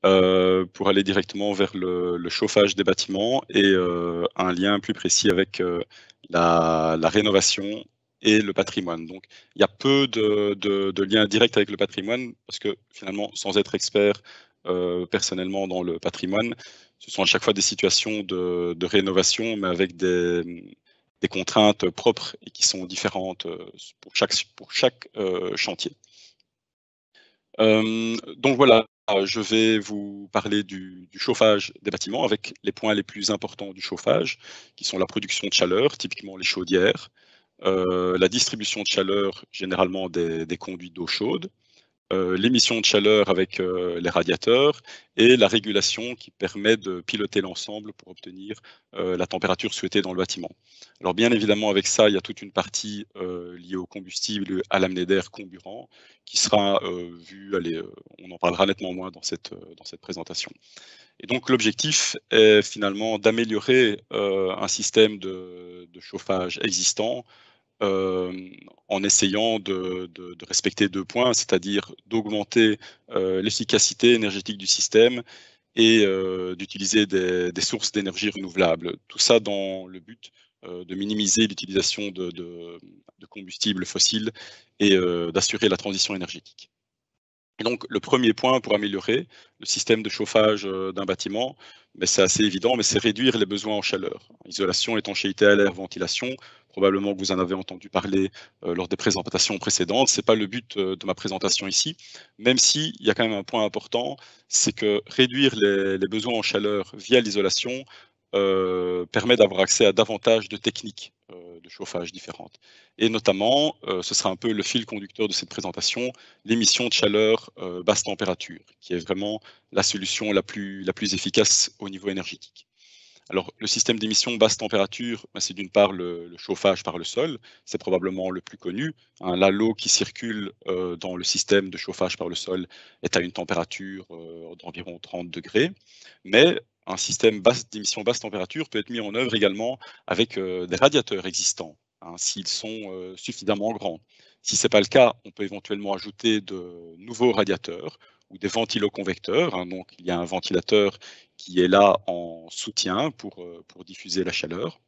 pour aller directement vers le chauffage des bâtiments et un lien plus précis avec la rénovation et le patrimoine. Donc, il y a peu de liens directs avec le patrimoine parce que finalement, sans être expert personnellement dans le patrimoine, ce sont à chaque fois des situations de rénovation, mais avec des contraintes propres et qui sont différentes pour chaque chantier. Donc voilà, je vais vous parler du chauffage des bâtiments avec les points les plus importants du chauffage, qui sont la production de chaleur, typiquement les chaudières, la distribution de chaleur, généralement des conduits d'eau chaude, l'émission de chaleur avec les radiateurs et la régulation qui permet de piloter l'ensemble pour obtenir la température souhaitée dans le bâtiment. Alors bien évidemment avec ça, il y a toute une partie liée au combustible, à l'amener d'air comburant qui sera vue, on en parlera nettement moins dans cette présentation. Et donc l'objectif est finalement d'améliorer un système de chauffage existant en essayant de respecter 2 points, c'est-à-dire d'augmenter l'efficacité énergétique du système et d'utiliser des sources d'énergie renouvelables. Tout ça dans le but de minimiser l'utilisation de combustibles fossiles et d'assurer la transition énergétique. Et donc, le premier point pour améliorer le système de chauffage d'un bâtiment, c'est assez évident, mais c'est réduire les besoins en chaleur. Isolation, étanchéité à l'air, ventilation. Probablement que vous en avez entendu parler lors des présentations précédentes. Ce n'est pas le but de ma présentation ici, même s'il y a quand même un point important, c'est que réduire les besoins en chaleur via l'isolation permet d'avoir accès à davantage de techniques de chauffage différentes. Et notamment, ce sera un peu le fil conducteur de cette présentation, l'émission de chaleur basse température, qui est vraiment la solution la plus efficace au niveau énergétique. Alors, le système d'émission basse température, c'est d'une part le chauffage par le sol, c'est probablement le plus connu. Hein, là, l'eau qui circule dans le système de chauffage par le sol est à une température d'environ 30 degrés, mais un système d'émission basse température peut être mis en œuvre également avec des radiateurs existants, hein, s'ils sont suffisamment grands. Si ce n'est pas le cas, on peut éventuellement ajouter de nouveaux radiateurs ou des ventiloconvecteurs. Hein, donc, il y a un ventilateur qui est là en soutien pour diffuser la chaleur.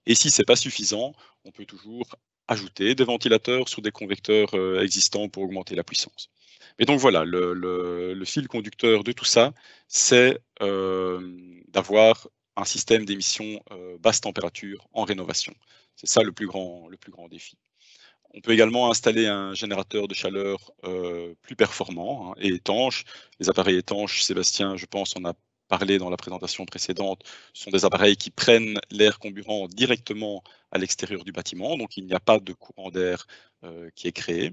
Et si ce n'est pas suffisant, on peut toujours ajouter des ventilateurs sur des convecteurs existants pour augmenter la puissance. Mais donc voilà, le fil conducteur de tout ça, c'est d'avoir un système d'émission basse température en rénovation. C'est ça le plus grand défi. On peut également installer un générateur de chaleur plus performant, hein, et étanche. Les appareils étanches, Sébastien, je pense, en a parlé dans la présentation précédente, sont des appareils qui prennent l'air comburant directement à l'extérieur du bâtiment, donc il n'y a pas de courant d'air qui est créé.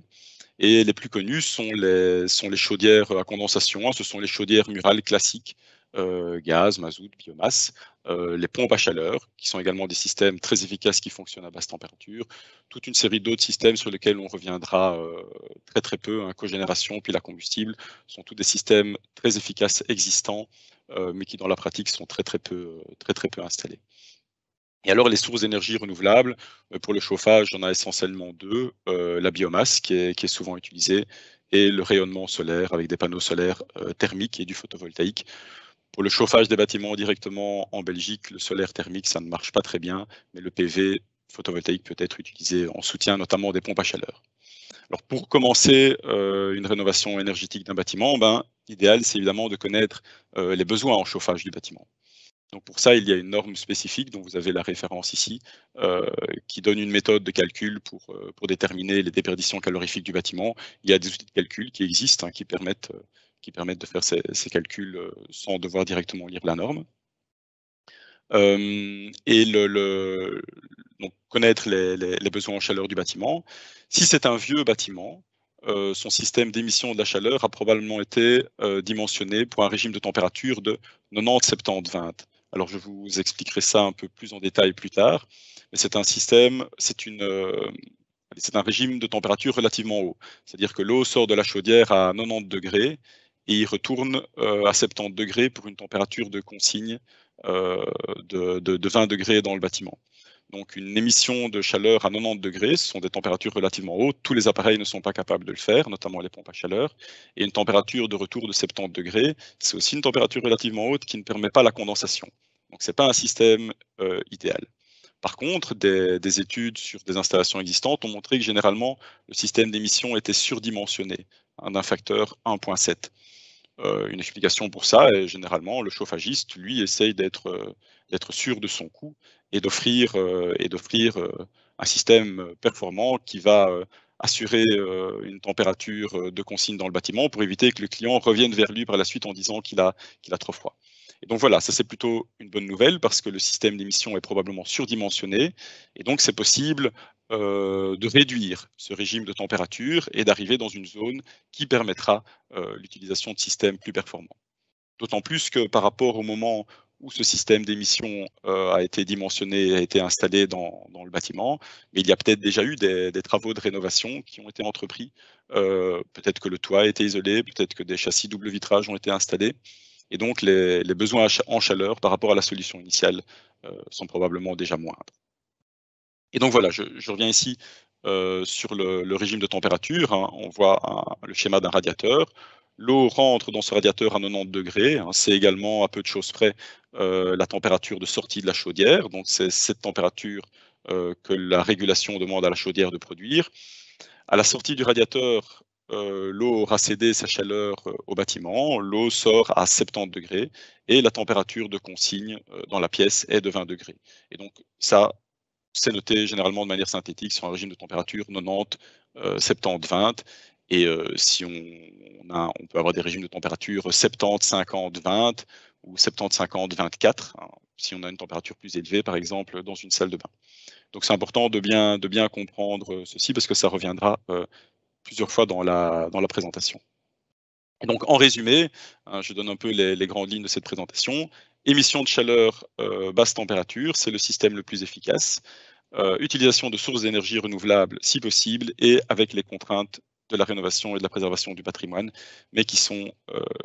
Et les plus connus sont les chaudières à condensation, ce sont les chaudières murales classiques, gaz, mazout, biomasse, les pompes à chaleur, qui sont également des systèmes très efficaces qui fonctionnent à basse température, toute une série d'autres systèmes sur lesquels on reviendra très peu, hein, cogénération, puis la combustible, sont tous des systèmes très efficaces existants, mais qui dans la pratique sont très peu installés. Et alors les sources d'énergie renouvelables, pour le chauffage, on a essentiellement 2, la biomasse qui est souvent utilisée et le rayonnement solaire avec des panneaux solaires thermiques et du photovoltaïque. Pour le chauffage des bâtiments directement en Belgique, le solaire thermique, ça ne marche pas très bien, mais le PV photovoltaïque peut être utilisé en soutien notamment des pompes à chaleur. Alors pour commencer une rénovation énergétique d'un bâtiment, l'idéal c'est évidemment de connaître les besoins en chauffage du bâtiment. Donc pour ça, il y a une norme spécifique dont vous avez la référence ici, qui donne une méthode de calcul pour déterminer les déperditions calorifiques du bâtiment. Il y a des outils de calcul qui existent, hein, qui permettent de faire ces calculs sans devoir directement lire la norme. Et donc connaître les besoins en chaleur du bâtiment. Si c'est un vieux bâtiment, son système d'émission de la chaleur a probablement été dimensionné pour un régime de température de 90-70-20. Alors je vous expliquerai ça un peu plus en détail plus tard, mais c'est un système, c'est un régime de température relativement haut. C'est-à-dire que l'eau sort de la chaudière à 90 degrés et il retourne à 70 degrés pour une température de consigne de 20 degrés dans le bâtiment. Donc une émission de chaleur à 90 degrés, ce sont des températures relativement hautes, tous les appareils ne sont pas capables de le faire, notamment les pompes à chaleur, et une température de retour de 70 degrés, c'est aussi une température relativement haute qui ne permet pas la condensation. Donc ce n'est pas un système idéal. Par contre, des études sur des installations existantes ont montré que généralement, le système d'émission était surdimensionné, d'un facteur 1,7. Une explication pour ça est généralement le chauffagiste, lui, essaye d'être sûr de son coût et d'offrir un système performant qui va assurer une température de consigne dans le bâtiment pour éviter que le client revienne vers lui par la suite en disant qu'il a trop froid. Et donc voilà, ça c'est plutôt une bonne nouvelle parce que le système d'émission est probablement surdimensionné et donc c'est possible de réduire ce régime de température et d'arriver dans une zone qui permettra l'utilisation de systèmes plus performants. D'autant plus que par rapport au moment où ce système d'émission a été dimensionné, a été installé dans le bâtiment, mais il y a peut-être déjà eu des travaux de rénovation qui ont été entrepris. Peut-être que le toit a été isolé, peut-être que des châssis double vitrage ont été installés. Et donc les besoins en chaleur par rapport à la solution initiale sont probablement déjà moindres. Et donc voilà, je reviens ici sur le régime de température. Hein. On voit le schéma d'un radiateur. L'eau rentre dans ce radiateur à 90 degrés. Hein. C'est également, à peu de choses près, la température de sortie de la chaudière. Donc c'est cette température que la régulation demande à la chaudière de produire. À la sortie du radiateur, l'eau aura cédé sa chaleur au bâtiment. L'eau sort à 70 degrés et la température de consigne dans la pièce est de 20 degrés. Et donc ça, c'est noté généralement de manière synthétique sur un régime de température 90, 70, 20. Et si on peut avoir des régimes de température 70, 50, 20 ou 70, 50, 24, hein, si on a une température plus élevée, par exemple, dans une salle de bain. Donc c'est important de bien comprendre ceci parce que ça reviendra plusieurs fois dans la présentation. Et donc en résumé, hein, je donne un peu les grandes lignes de cette présentation. Émission de chaleur basse température, c'est le système le plus efficace. Utilisation de sources d'énergie renouvelables si possible et avec les contraintes de la rénovation et de la préservation du patrimoine, mais qui sont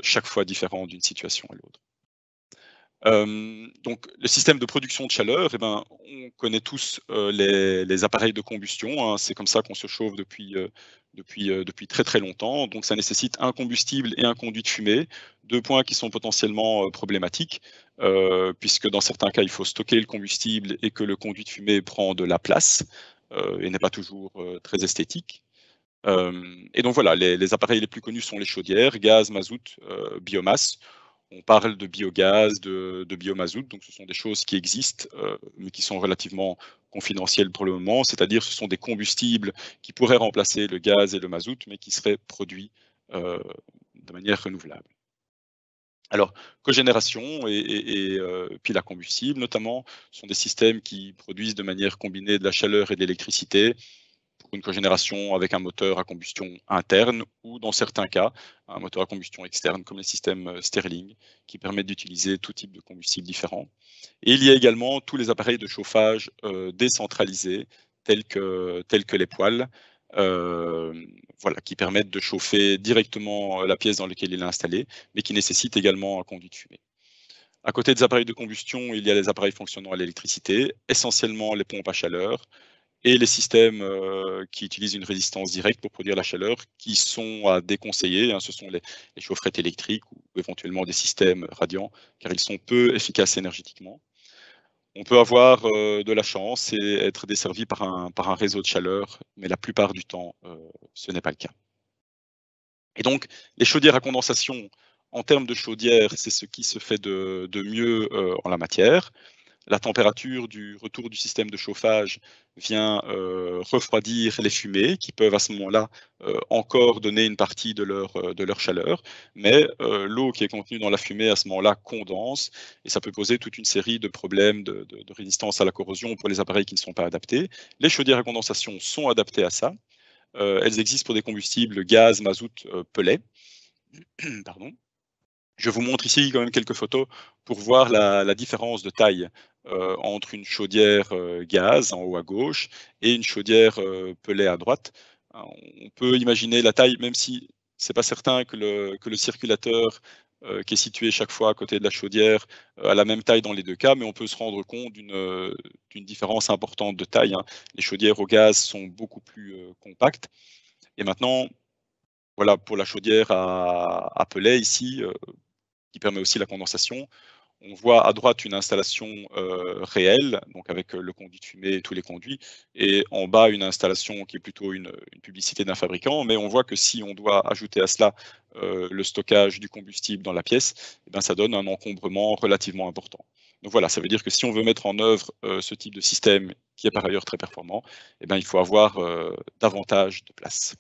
chaque fois différents d'une situation à l'autre. Donc le système de production de chaleur, eh ben, on connaît tous les appareils de combustion, hein, c'est comme ça qu'on se chauffe depuis très très longtemps. Donc ça nécessite un combustible et un conduit de fumée, 2 points qui sont potentiellement problématiques, puisque dans certains cas il faut stocker le combustible et que le conduit de fumée prend de la place et n'est pas toujours très esthétique. Et donc voilà, les appareils les plus connus sont les chaudières, gaz, mazout, biomasse. On parle de biogaz, de biomazout, donc ce sont des choses qui existent, mais qui sont relativement confidentielles pour le moment, c'est-à-dire ce sont des combustibles qui pourraient remplacer le gaz et le mazout, mais qui seraient produits de manière renouvelable. Alors, cogénération et pile à combustible notamment, sont des systèmes qui produisent de manière combinée de la chaleur et de l'électricité, pour une cogénération avec un moteur à combustion interne ou, dans certains cas, un moteur à combustion externe, comme les systèmes Stirling, qui permettent d'utiliser tout type de combustible différent. Et il y a également tous les appareils de chauffage décentralisés, tels que les poêles, voilà, qui permettent de chauffer directement la pièce dans laquelle il est installé, mais qui nécessitent également un conduit de fumée. À côté des appareils de combustion, il y a les appareils fonctionnant à l'électricité, essentiellement les pompes à chaleur, et les systèmes qui utilisent une résistance directe pour produire la chaleur, qui sont à déconseiller. Hein, ce sont les chaufferettes électriques ou éventuellement des systèmes radiants, car ils sont peu efficaces énergétiquement. On peut avoir de la chance et être desservi par un réseau de chaleur, mais la plupart du temps, ce n'est pas le cas. Et donc, les chaudières à condensation, en termes de chaudière, c'est ce qui se fait de mieux en la matière. La température du retour du système de chauffage vient refroidir les fumées qui peuvent à ce moment-là encore donner une partie de leur chaleur, mais l'eau qui est contenue dans la fumée à ce moment-là condense et ça peut poser toute une série de problèmes de résistance à la corrosion pour les appareils qui ne sont pas adaptés. Les chaudières à condensation sont adaptées à ça. Elles existent pour des combustibles gaz, mazout, pellet. Pardon. Je vous montre ici quand même quelques photos pour voir la différence de taille entre une chaudière gaz en haut à gauche et une chaudière pellet à droite. On peut imaginer la taille, même si c'est pas certain que le circulateur qui est situé chaque fois à côté de la chaudière, à la même taille dans les 2 cas, mais on peut se rendre compte d'une différence importante de taille, hein. Les chaudières au gaz sont beaucoup plus compactes. Et maintenant, voilà, pour la chaudière à pellets ici, qui permet aussi la condensation, on voit à droite une installation réelle, donc avec le conduit de fumée et tous les conduits, et en bas une installation qui est plutôt une publicité d'un fabricant, mais on voit que si on doit ajouter à cela le stockage du combustible dans la pièce, eh bien, ça donne un encombrement relativement important. Donc voilà, ça veut dire que si on veut mettre en œuvre ce type de système, qui est par ailleurs très performant, eh bien, il faut avoir davantage de place.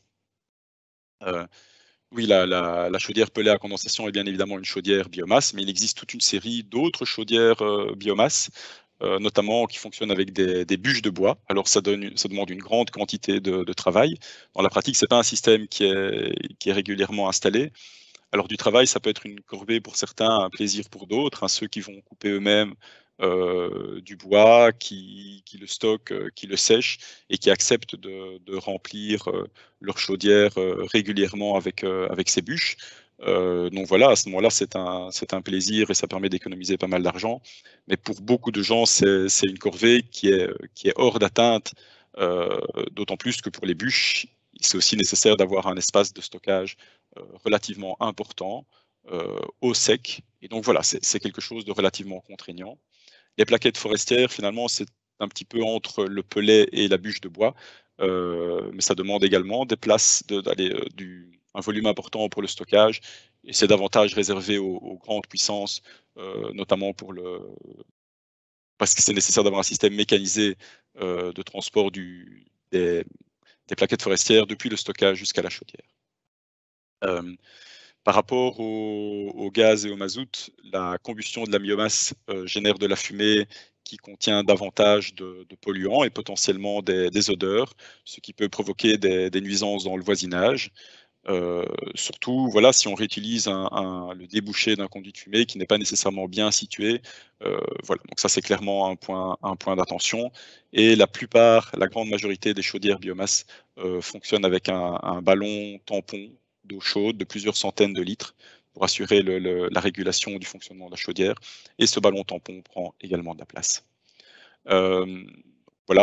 Oui, la chaudière pellet à condensation est bien évidemment une chaudière biomasse, mais il existe toute une série d'autres chaudières biomasse, notamment qui fonctionnent avec des bûches de bois. Alors ça demande une grande quantité de travail. Dans la pratique, c'est pas un système qui est régulièrement installé. Alors du travail, ça peut être une corvée pour certains, un plaisir pour d'autres, hein, ceux qui vont couper eux-mêmes du bois, qui le stockent, qui le sèchent et qui acceptent de remplir leur chaudière régulièrement avec ces bûches. Donc voilà, à ce moment-là, c'est un plaisir et ça permet d'économiser pas mal d'argent. Mais pour beaucoup de gens, c'est une corvée qui est hors d'atteinte, d'autant plus que pour les bûches, c'est aussi nécessaire d'avoir un espace de stockage relativement important au sec. Et donc voilà, c'est quelque chose de relativement contraignant. Les plaquettes forestières, finalement, c'est un petit peu entre le pellet et la bûche de bois, mais ça demande également des places, un volume important pour le stockage, et c'est davantage réservé aux grandes puissances, notamment parce que c'est nécessaire d'avoir un système mécanisé de transport des plaquettes forestières depuis le stockage jusqu'à la chaudière. Par rapport au gaz et au mazout, la combustion de la biomasse génère de la fumée qui contient davantage de polluants et potentiellement des odeurs, ce qui peut provoquer des nuisances dans le voisinage. Surtout, voilà, si on réutilise le débouché d'un conduit de fumée qui n'est pas nécessairement bien situé, voilà. Donc ça, c'est clairement un point d'attention. Et la grande majorité des chaudières biomasse fonctionnent avec un ballon tampon d'eau chaude de plusieurs centaines de litres pour assurer la régulation du fonctionnement de la chaudière. Et ce ballon tampon prend également de la place. Euh, voilà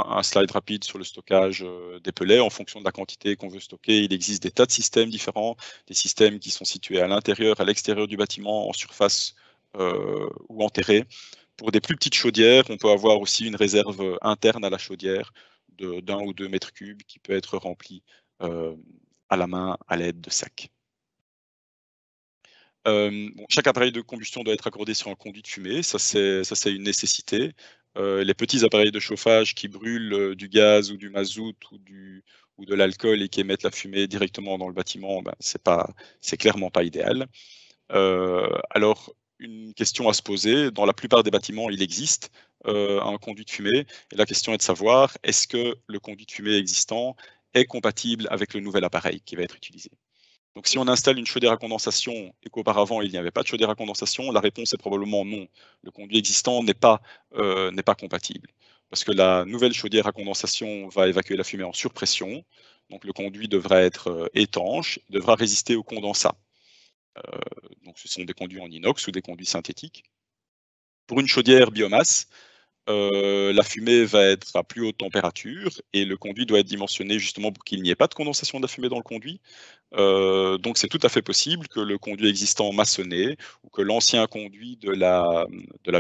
un slide rapide sur le stockage des pellets. En fonction de la quantité qu'on veut stocker, il existe des tas de systèmes différents, des systèmes qui sont situés à l'intérieur, à l'extérieur du bâtiment, en surface ou enterrés. Pour des plus petites chaudières, on peut avoir aussi une réserve interne à la chaudière d'1 ou 2 mètres cubes qui peut être remplie à la main à l'aide de sacs. Chaque appareil de combustion doit être accordé sur un conduit de fumée, ça c'est une nécessité. Les petits appareils de chauffage qui brûlent du gaz ou du mazout ou de l'alcool et qui émettent la fumée directement dans le bâtiment, ben, c'est clairement pas idéal. Alors, une question à se poser, dans la plupart des bâtiments, il existe un conduit de fumée, et la question est de savoir, est-ce que le conduit de fumée existant est compatible avec le nouvel appareil qui va être utilisé? Donc si on installe une chaudière à condensation et qu'auparavant il n'y avait pas de chaudière à condensation, la réponse est probablement non. Le conduit existant n'est pas compatible. Parce que la nouvelle chaudière à condensation va évacuer la fumée en surpression, donc le conduit devra être étanche, devra résister au condensat. Donc ce sont des conduits en inox ou des conduits synthétiques. Pour une chaudière biomasse, la fumée va être à plus haute température et le conduit doit être dimensionné justement pour qu'il n'y ait pas de condensation de la fumée dans le conduit. Donc c'est tout à fait possible que le conduit existant maçonné ou que l'ancien conduit de la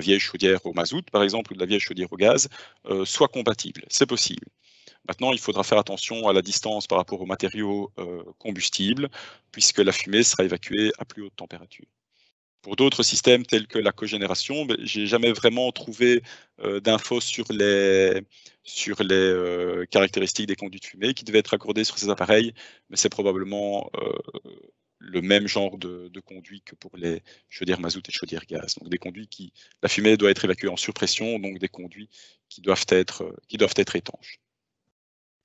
vieille chaudière au mazout, par exemple, ou de la vieille chaudière au gaz, soit compatible. C'est possible. Maintenant, il faudra faire attention à la distance par rapport aux matériaux combustibles, puisque la fumée sera évacuée à plus haute température. Pour d'autres systèmes tels que la cogénération, j'ai jamais vraiment trouvé d'infos sur les caractéristiques des conduits de fumée qui devaient être accordés sur ces appareils, mais c'est probablement le même genre de conduit que pour les chaudières mazout et chaudières gaz. Donc des conduits la fumée doit être évacuée en surpression, donc des conduits qui doivent être étanches.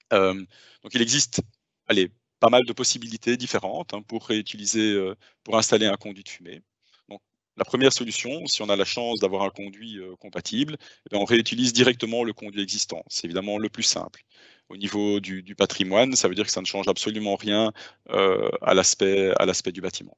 Donc il existe, allez, pas mal de possibilités différentes hein, pour réutiliser, pour installer un conduit de fumée. Donc, la première solution, si on a la chance d'avoir un conduit compatible, eh bien, on réutilise directement le conduit existant. C'est évidemment le plus simple. Au niveau du patrimoine, ça veut dire que ça ne change absolument rien à l'aspect du bâtiment.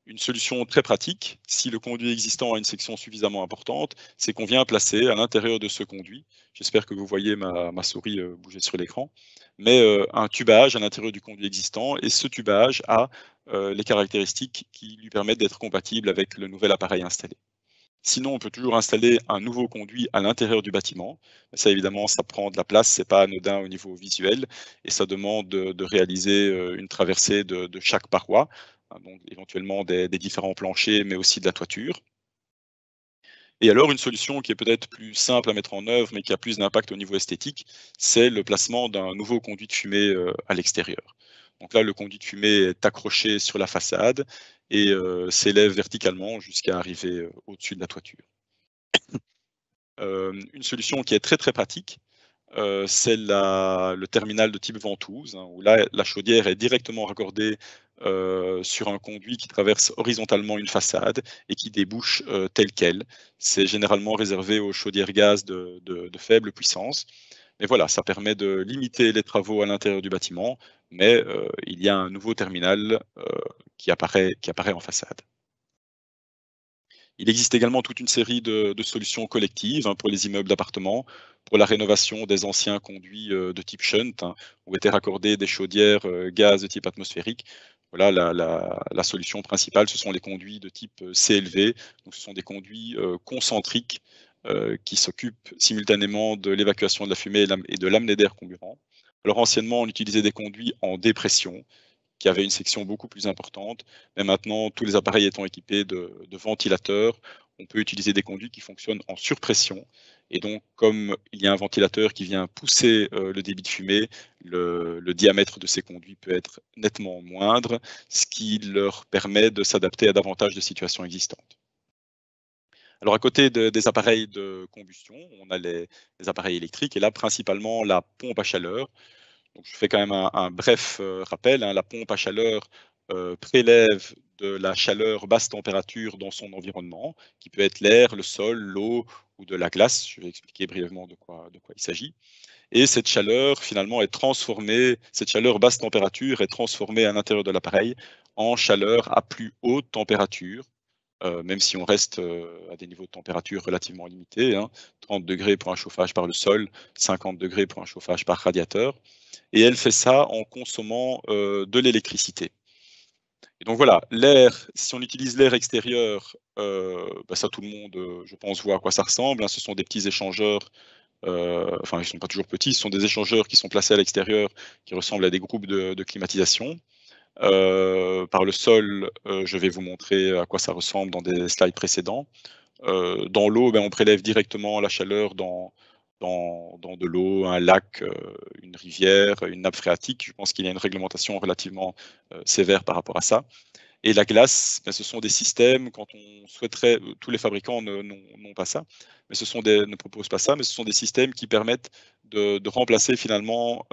Une solution très pratique, si le conduit existant a une section suffisamment importante, c'est qu'on vient placer à l'intérieur de ce conduit, j'espère que vous voyez ma souris bouger sur l'écran, mais un tubage à l'intérieur du conduit existant, et ce tubage a les caractéristiques qui lui permettent d'être compatible avec le nouvel appareil installé. Sinon, on peut toujours installer un nouveau conduit à l'intérieur du bâtiment. Ça, évidemment, ça prend de la place, c'est pas anodin au niveau visuel, et ça demande de réaliser une traversée de chaque paroi, hein, donc éventuellement des différents planchers, mais aussi de la toiture. Et alors, une solution qui est peut-être plus simple à mettre en œuvre, mais qui a plus d'impact au niveau esthétique, c'est le placement d'un nouveau conduit de fumée à l'extérieur. Donc là, le conduit de fumée est accroché sur la façade et s'élève verticalement jusqu'à arriver au-dessus de la toiture. Une solution qui est très, très pratique, c'est le terminal de type ventouse, hein, où là, la chaudière est directement raccordée sur un conduit qui traverse horizontalement une façade et qui débouche telle quelle. C'est généralement réservé aux chaudières gaz de faible puissance. Mais voilà, ça permet de limiter les travaux à l'intérieur du bâtiment, mais il y a un nouveau terminal qui apparaît en façade. Il existe également toute une série de solutions collectives, hein, pour les immeubles d'appartements, pour la rénovation des anciens conduits de type shunt, hein, où étaient raccordées des chaudières gaz de type atmosphérique. Voilà, la solution principale, ce sont les conduits de type CLV. Donc, ce sont des conduits concentriques qui s'occupent simultanément de l'évacuation de la fumée et de l'amener d'air comburant. Alors anciennement, on utilisait des conduits en dépression, qui avait une section beaucoup plus importante. Mais maintenant, tous les appareils étant équipés de ventilateurs, on peut utiliser des conduits qui fonctionnent en surpression. Et donc, comme il y a un ventilateur qui vient pousser le débit de fumée, le diamètre de ces conduits peut être nettement moindre, ce qui leur permet de s'adapter à davantage de situations existantes. Alors, à côté des appareils de combustion, on a les appareils électriques, et là, principalement la pompe à chaleur. Donc je fais quand même un bref rappel, hein. La pompe à chaleur prélève de la chaleur basse température dans son environnement, qui peut être l'air, le sol, l'eau ou de la glace. Je vais expliquer brièvement de quoi il s'agit. Et cette chaleur, finalement, est transformée, cette chaleur basse température est transformée à l'intérieur de l'appareil en chaleur à plus haute température, même si on reste à des niveaux de température relativement limités, hein, 30 degrés pour un chauffage par le sol, 50 degrés pour un chauffage par radiateur. Et elle fait ça en consommant de l'électricité. Et donc voilà, l'air, si on utilise l'air extérieur, ça tout le monde, je pense, voit à quoi ça ressemble, hein. Ce sont des petits échangeurs, enfin ils ne sont pas toujours petits, ce sont des échangeurs qui sont placés à l'extérieur, qui ressemblent à des groupes de climatisation. Par le sol, je vais vous montrer à quoi ça ressemble dans des slides précédents. Dans l'eau, on prélève directement la chaleur dans de l'eau, un lac, une rivière, une nappe phréatique. Je pense qu'il y a une réglementation relativement sévère par rapport à ça. Et la glace, ce sont des systèmes, quand on souhaiterait, tous les fabricants n'ont pas ça, mais ne proposent pas ça, mais ce sont des systèmes qui permettent de remplacer finalement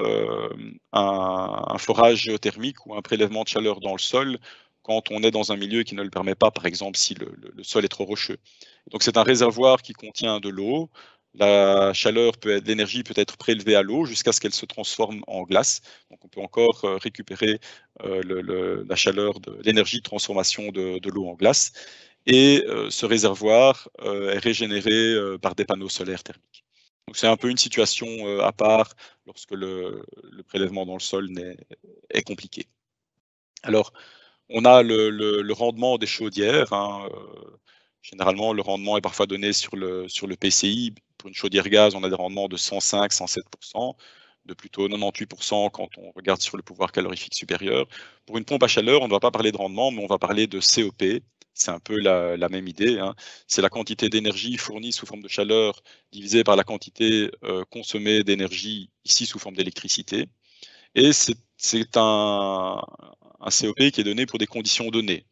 un forage géothermique ou un prélèvement de chaleur dans le sol quand on est dans un milieu qui ne le permet pas, par exemple si le sol est trop rocheux. Donc c'est un réservoir qui contient de l'eau. L'énergie peut être prélevée à l'eau jusqu'à ce qu'elle se transforme en glace. Donc on peut encore récupérer la chaleur, l'énergie de transformation de l'eau en glace. Et ce réservoir est régénéré par des panneaux solaires thermiques. Donc c'est un peu une situation à part lorsque le prélèvement dans le sol est compliqué. Alors, on a le rendement des chaudières, hein, généralement, le rendement est parfois donné sur le PCI. Pour une chaudière gaz, on a des rendements de 105-107%, de plutôt 98% quand on regarde sur le pouvoir calorifique supérieur. Pour une pompe à chaleur, on ne va pas parler de rendement, mais on va parler de COP. C'est un peu la même idée, hein. C'est la quantité d'énergie fournie sous forme de chaleur divisée par la quantité consommée d'énergie, ici sous forme d'électricité. Et c'est un COP qui est donné pour des conditions données,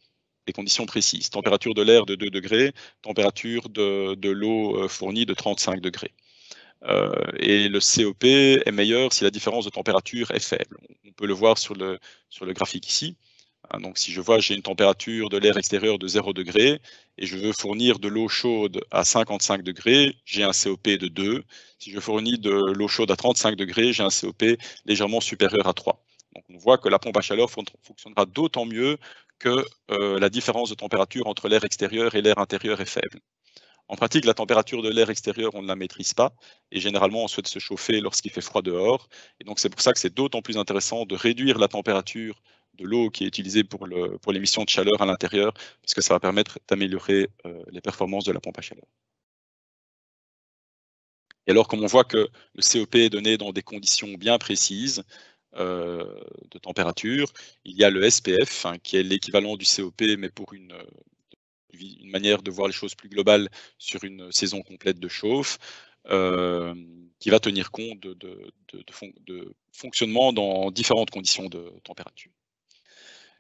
des conditions précises. Température de l'air de 2 degrés, température de l'eau fournie de 35 degrés. Et le COP est meilleur si la différence de température est faible. On peut le voir sur le graphique ici. Donc si je vois j'ai une température de l'air extérieur de 0 degré et je veux fournir de l'eau chaude à 55 degrés, j'ai un COP de 2. Si je fournis de l'eau chaude à 35 degrés, j'ai un COP légèrement supérieur à 3. Donc on voit que la pompe à chaleur fonctionnera d'autant mieux que la différence de température entre l'air extérieur et l'air intérieur est faible. En pratique, la température de l'air extérieur, on ne la maîtrise pas, et généralement, on souhaite se chauffer lorsqu'il fait froid dehors. Et donc, c'est pour ça que c'est d'autant plus intéressant de réduire la température de l'eau qui est utilisée pour l'émission de chaleur à l'intérieur, puisque ça va permettre d'améliorer les performances de la pompe à chaleur. Et alors, comme on voit que le COP est donné dans des conditions bien précises de température, il y a le SPF, hein, qui est l'équivalent du COP, mais pour une manière de voir les choses plus globales sur une saison complète de chauffe, qui va tenir compte de fonctionnement dans différentes conditions de température.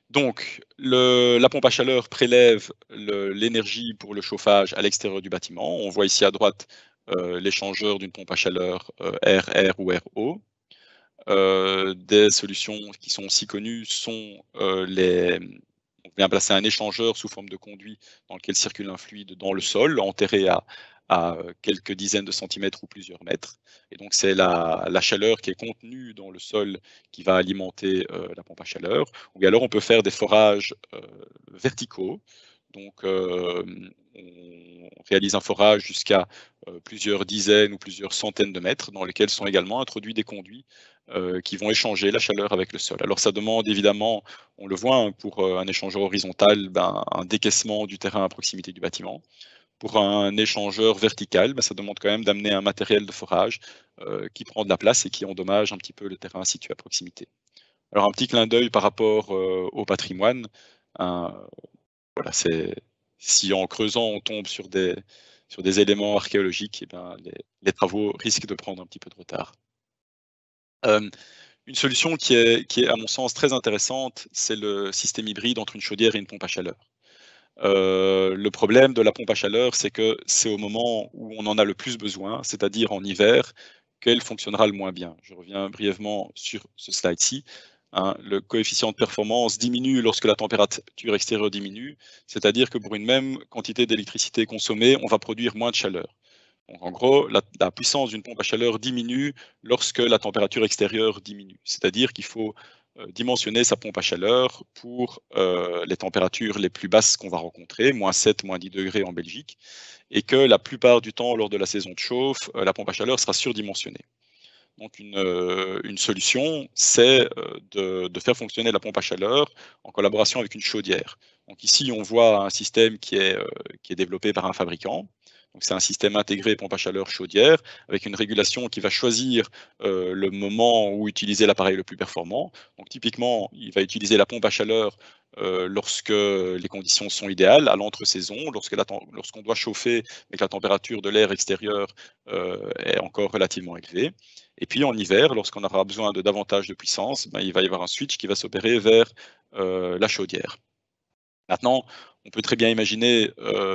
Donc, la pompe à chaleur prélève l'énergie pour le chauffage à l'extérieur du bâtiment. On voit ici à droite l'échangeur d'une pompe à chaleur RR ou RO. Des solutions qui sont aussi connues sont on vient placer un échangeur sous forme de conduit dans lequel circule un fluide dans le sol, enterré à quelques dizaines de centimètres ou plusieurs mètres. Et donc, c'est la chaleur qui est contenue dans le sol qui va alimenter la pompe à chaleur. Ou alors, on peut faire des forages verticaux. Donc, on réalise un forage jusqu'à plusieurs dizaines ou plusieurs centaines de mètres, dans lesquels sont également introduits des conduits qui vont échanger la chaleur avec le sol. Alors, ça demande évidemment, on le voit, hein, pour un échangeur horizontal, un décaissement du terrain à proximité du bâtiment. Pour un échangeur vertical, ça demande quand même d'amener un matériel de forage qui prend de la place et qui endommage un petit peu le terrain situé à proximité. Alors, un petit clin d'œil par rapport au patrimoine. Voilà, si en creusant, on tombe sur des éléments archéologiques, les travaux risquent de prendre un petit peu de retard. Une solution qui est, à mon sens, très intéressante, c'est le système hybride entre une chaudière et une pompe à chaleur. Le problème de la pompe à chaleur, c'est que c'est au moment où on en a le plus besoin, c'est-à-dire en hiver, qu'elle fonctionnera le moins bien. Je reviens brièvement sur ce slide-ci. Hein, le coefficient de performance diminue lorsque la température extérieure diminue, c'est-à-dire que pour une même quantité d'électricité consommée, on va produire moins de chaleur. Donc en gros, la puissance d'une pompe à chaleur diminue lorsque la température extérieure diminue. C'est-à-dire qu'il faut dimensionner sa pompe à chaleur pour les températures les plus basses qu'on va rencontrer, moins 7, moins 10 degrés en Belgique, et que la plupart du temps, lors de la saison de chauffe, la pompe à chaleur sera surdimensionnée. Donc une solution, c'est de faire fonctionner la pompe à chaleur en collaboration avec une chaudière. Donc ici, on voit un système qui est développé par un fabricant. Donc c'est un système intégré pompe à chaleur chaudière avec une régulation qui va choisir le moment où utiliser l'appareil le plus performant. Donc typiquement, il va utiliser la pompe à chaleur lorsque les conditions sont idéales, à l'entre-saison, lorsqu'on doit chauffer mais que la température de l'air extérieur est encore relativement élevée. Et puis en hiver, lorsqu'on aura besoin de davantage de puissance, il va y avoir un switch qui va s'opérer vers la chaudière. Maintenant, on peut très bien imaginer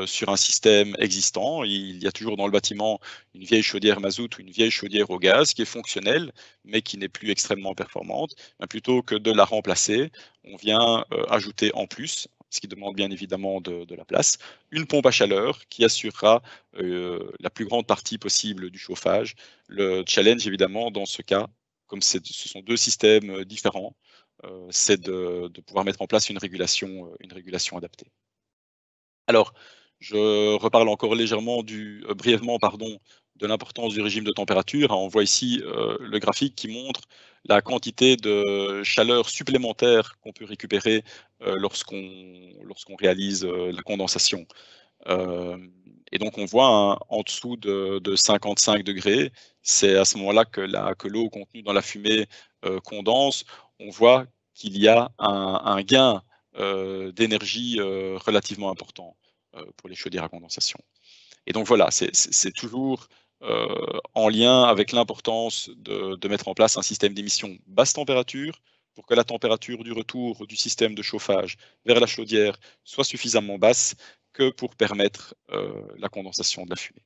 sur un système existant, il y a toujours dans le bâtiment une vieille chaudière mazout ou une vieille chaudière au gaz qui est fonctionnelle, mais qui n'est plus extrêmement performante. Plutôt que de la remplacer, on vient ajouter en plus, ce qui demande bien évidemment de la place, une pompe à chaleur qui assurera la plus grande partie possible du chauffage. Le challenge, évidemment, dans ce cas, comme ce sont deux systèmes différents, c'est de pouvoir mettre en place une régulation adaptée. Alors, je reparle encore légèrement brièvement de l'importance du régime de température. On voit ici le graphique qui montre la quantité de chaleur supplémentaire qu'on peut récupérer lorsqu'on réalise la condensation. Et donc on voit en dessous de 55 degrés, c'est à ce moment-là que l'eau contenue dans la fumée condense. On voit qu'il y a un gain d'énergie relativement important pour les chaudières à condensation. Et donc voilà, c'est toujours en lien avec l'importance de mettre en place un système d'émission basse température pour que la température du retour du système de chauffage vers la chaudière soit suffisamment basse que pour permettre la condensation de la fumée.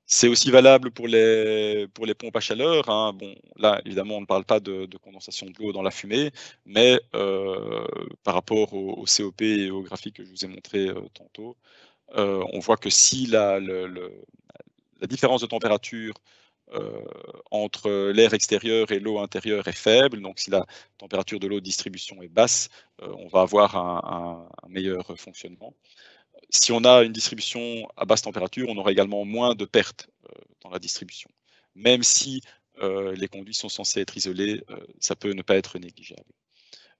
C'est aussi valable pour les pompes à chaleur. Hein. Bon, là, évidemment, on ne parle pas de condensation de l'eau dans la fumée, mais par rapport au COP et au graphique que je vous ai montré tantôt, on voit que si la différence de température entre l'air extérieur et l'eau intérieure est faible, donc si la température de l'eau de distribution est basse, on va avoir un meilleur fonctionnement. Si on a une distribution à basse température, on aura également moins de pertes dans la distribution. Même si les conduits sont censés être isolés, ça peut ne pas être négligeable.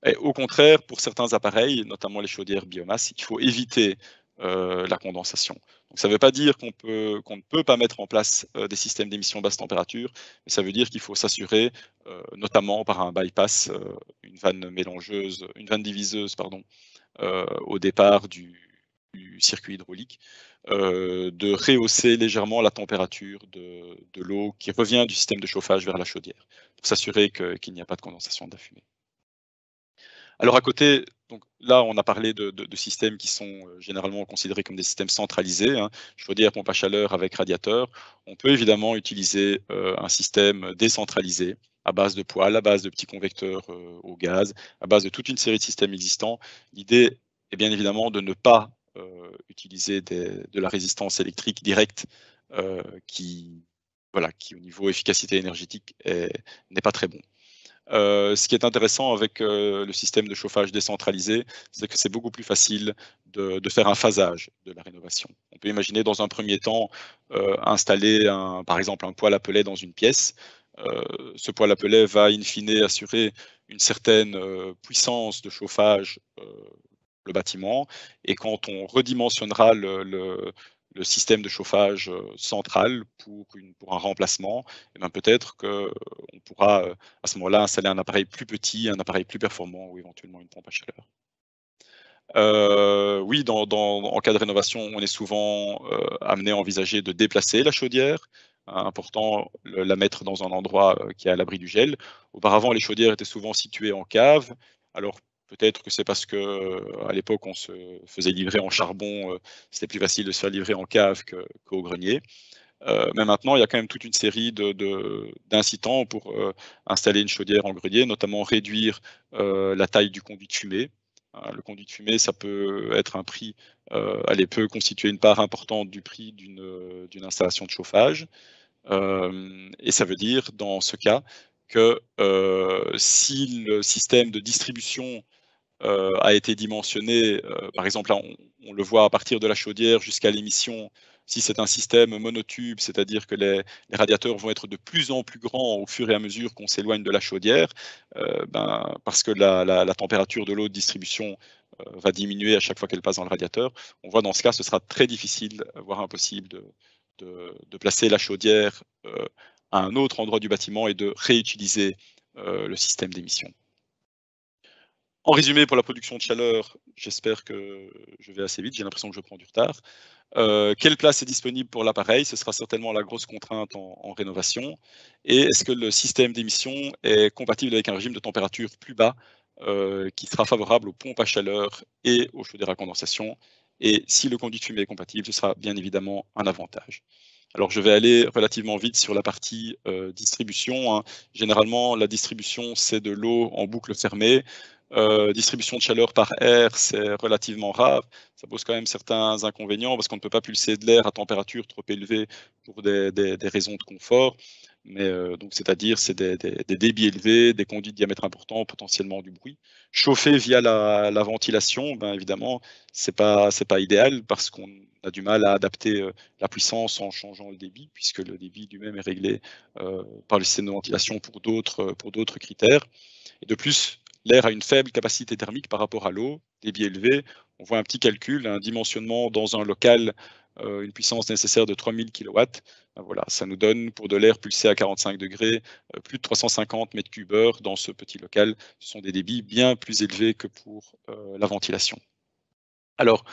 Et au contraire, pour certains appareils, notamment les chaudières biomasse, il faut éviter la condensation. Donc, ça ne veut pas dire qu'on ne peut pas mettre en place des systèmes d'émission basse température, mais ça veut dire qu'il faut s'assurer, notamment par un bypass, une vanne mélangeuse, une vanne diviseuse, pardon, au départ du circuit hydraulique, de rehausser légèrement la température de l'eau qui revient du système de chauffage vers la chaudière, pour s'assurer qu'il n'y a pas de condensation de la fumée. Alors à côté, donc là, on a parlé de systèmes qui sont généralement considérés comme des systèmes centralisés, hein, chaudière, pompe à chaleur avec radiateur. On peut évidemment utiliser un système décentralisé à base de poêles, à base de petits convecteurs au gaz, à base de toute une série de systèmes existants. L'idée est bien évidemment de ne pas utiliser de la résistance électrique directe qui, voilà, qui au niveau efficacité énergétique n'est pas très bon. Ce qui est intéressant avec le système de chauffage décentralisé, c'est que c'est beaucoup plus facile de faire un phasage de la rénovation. On peut imaginer dans un premier temps installer par exemple un poêle à pellets dans une pièce. Ce poêle à pellets va in fine assurer une certaine puissance de chauffage le bâtiment, et quand on redimensionnera le système de chauffage central pour un remplacement, et bien peut-être qu'on pourra à ce moment-là installer un appareil plus petit, un appareil plus performant ou éventuellement une pompe à chaleur. Oui, en cas de rénovation, on est souvent amené à envisager de déplacer la chaudière. Important, la mettre dans un endroit qui est à l'abri du gel. Auparavant, les chaudières étaient souvent situées en cave. Alors peut-être que c'est parce que à l'époque, on se faisait livrer en charbon, c'était plus facile de se faire livrer en cave qu'au grenier. Mais maintenant, il y a quand même toute une série d'incitants pour installer une chaudière en grenier, notamment réduire la taille du conduit de fumée. Le conduit de fumée, ça peut être un prix, peut constituer une part importante du prix d'une installation de chauffage. Et ça veut dire, dans ce cas, que si le système de distribution a été dimensionné, par exemple, là, on le voit à partir de la chaudière jusqu'à l'émission. Si c'est un système monotube, c'est-à-dire que les radiateurs vont être de plus en plus grands au fur et à mesure qu'on s'éloigne de la chaudière, parce que la température de l'eau de distribution va diminuer à chaque fois qu'elle passe dans le radiateur. On voit dans ce cas, ce sera très difficile, voire impossible, de placer la chaudière à un autre endroit du bâtiment et de réutiliser le système d'émission. En résumé, pour la production de chaleur, j'espère que je vais assez vite, j'ai l'impression que je prends du retard. Quelle place est disponible pour l'appareil? Ce sera certainement la grosse contrainte en rénovation. Et est-ce que le système d'émission est compatible avec un régime de température plus bas qui sera favorable aux pompes à chaleur et aux chaudières à condensation? Et si le conduit de fumée est compatible, ce sera bien évidemment un avantage. Alors je vais aller relativement vite sur la partie distribution, hein. Généralement, la distribution, c'est de l'eau en boucle fermée. Distribution de chaleur par air, c'est relativement rare. Ça pose quand même certains inconvénients parce qu'on ne peut pas pulser de l'air à température trop élevée pour des raisons de confort. Mais donc, c'est-à-dire, c'est des débits élevés, des conduits de diamètre important, potentiellement du bruit. Chauffer via la ventilation, ben évidemment, c'est pas idéal parce qu'on a du mal à adapter la puissance en changeant le débit, puisque le débit lui-même est réglé par le système de ventilation pour d'autres critères. Et de plus, l'air a une faible capacité thermique par rapport à l'eau, débit élevé. On voit un petit calcul, un dimensionnement dans un local, une puissance nécessaire de 3000 kW. Voilà, ça nous donne pour de l'air pulsé à 45 degrés, plus de 350 m3 dans ce petit local. Ce sont des débits bien plus élevés que pour la ventilation. Alors,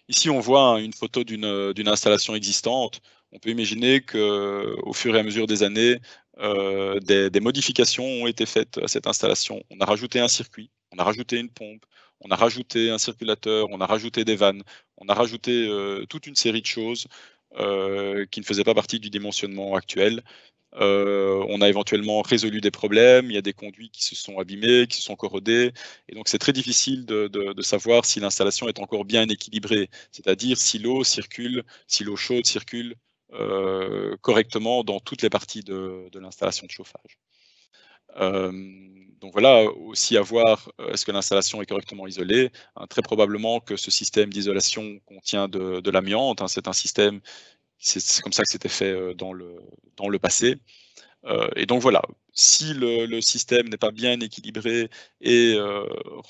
ici, on voit une photo d'une installation existante. On peut imaginer qu'au fur et à mesure des années, des modifications ont été faites à cette installation. On a rajouté un circuit, on a rajouté une pompe, on a rajouté un circulateur, on a rajouté des vannes, on a rajouté toute une série de choses qui ne faisaient pas partie du dimensionnement actuel. On a éventuellement résolu des problèmes, il y a des conduits qui se sont abîmés, qui se sont corrodés, et donc c'est très difficile de savoir si l'installation est encore bien équilibrée, c'est-à-dire si l'eau chaude circule correctement dans toutes les parties de l'installation de chauffage. Donc voilà, aussi à voir, est-ce que l'installation est correctement isolée, hein. Très probablement que ce système d'isolation contient de l'amiante, hein. C'est un système, c'est comme ça que c'était fait dans le passé. Et donc voilà, si le système n'est pas bien équilibré et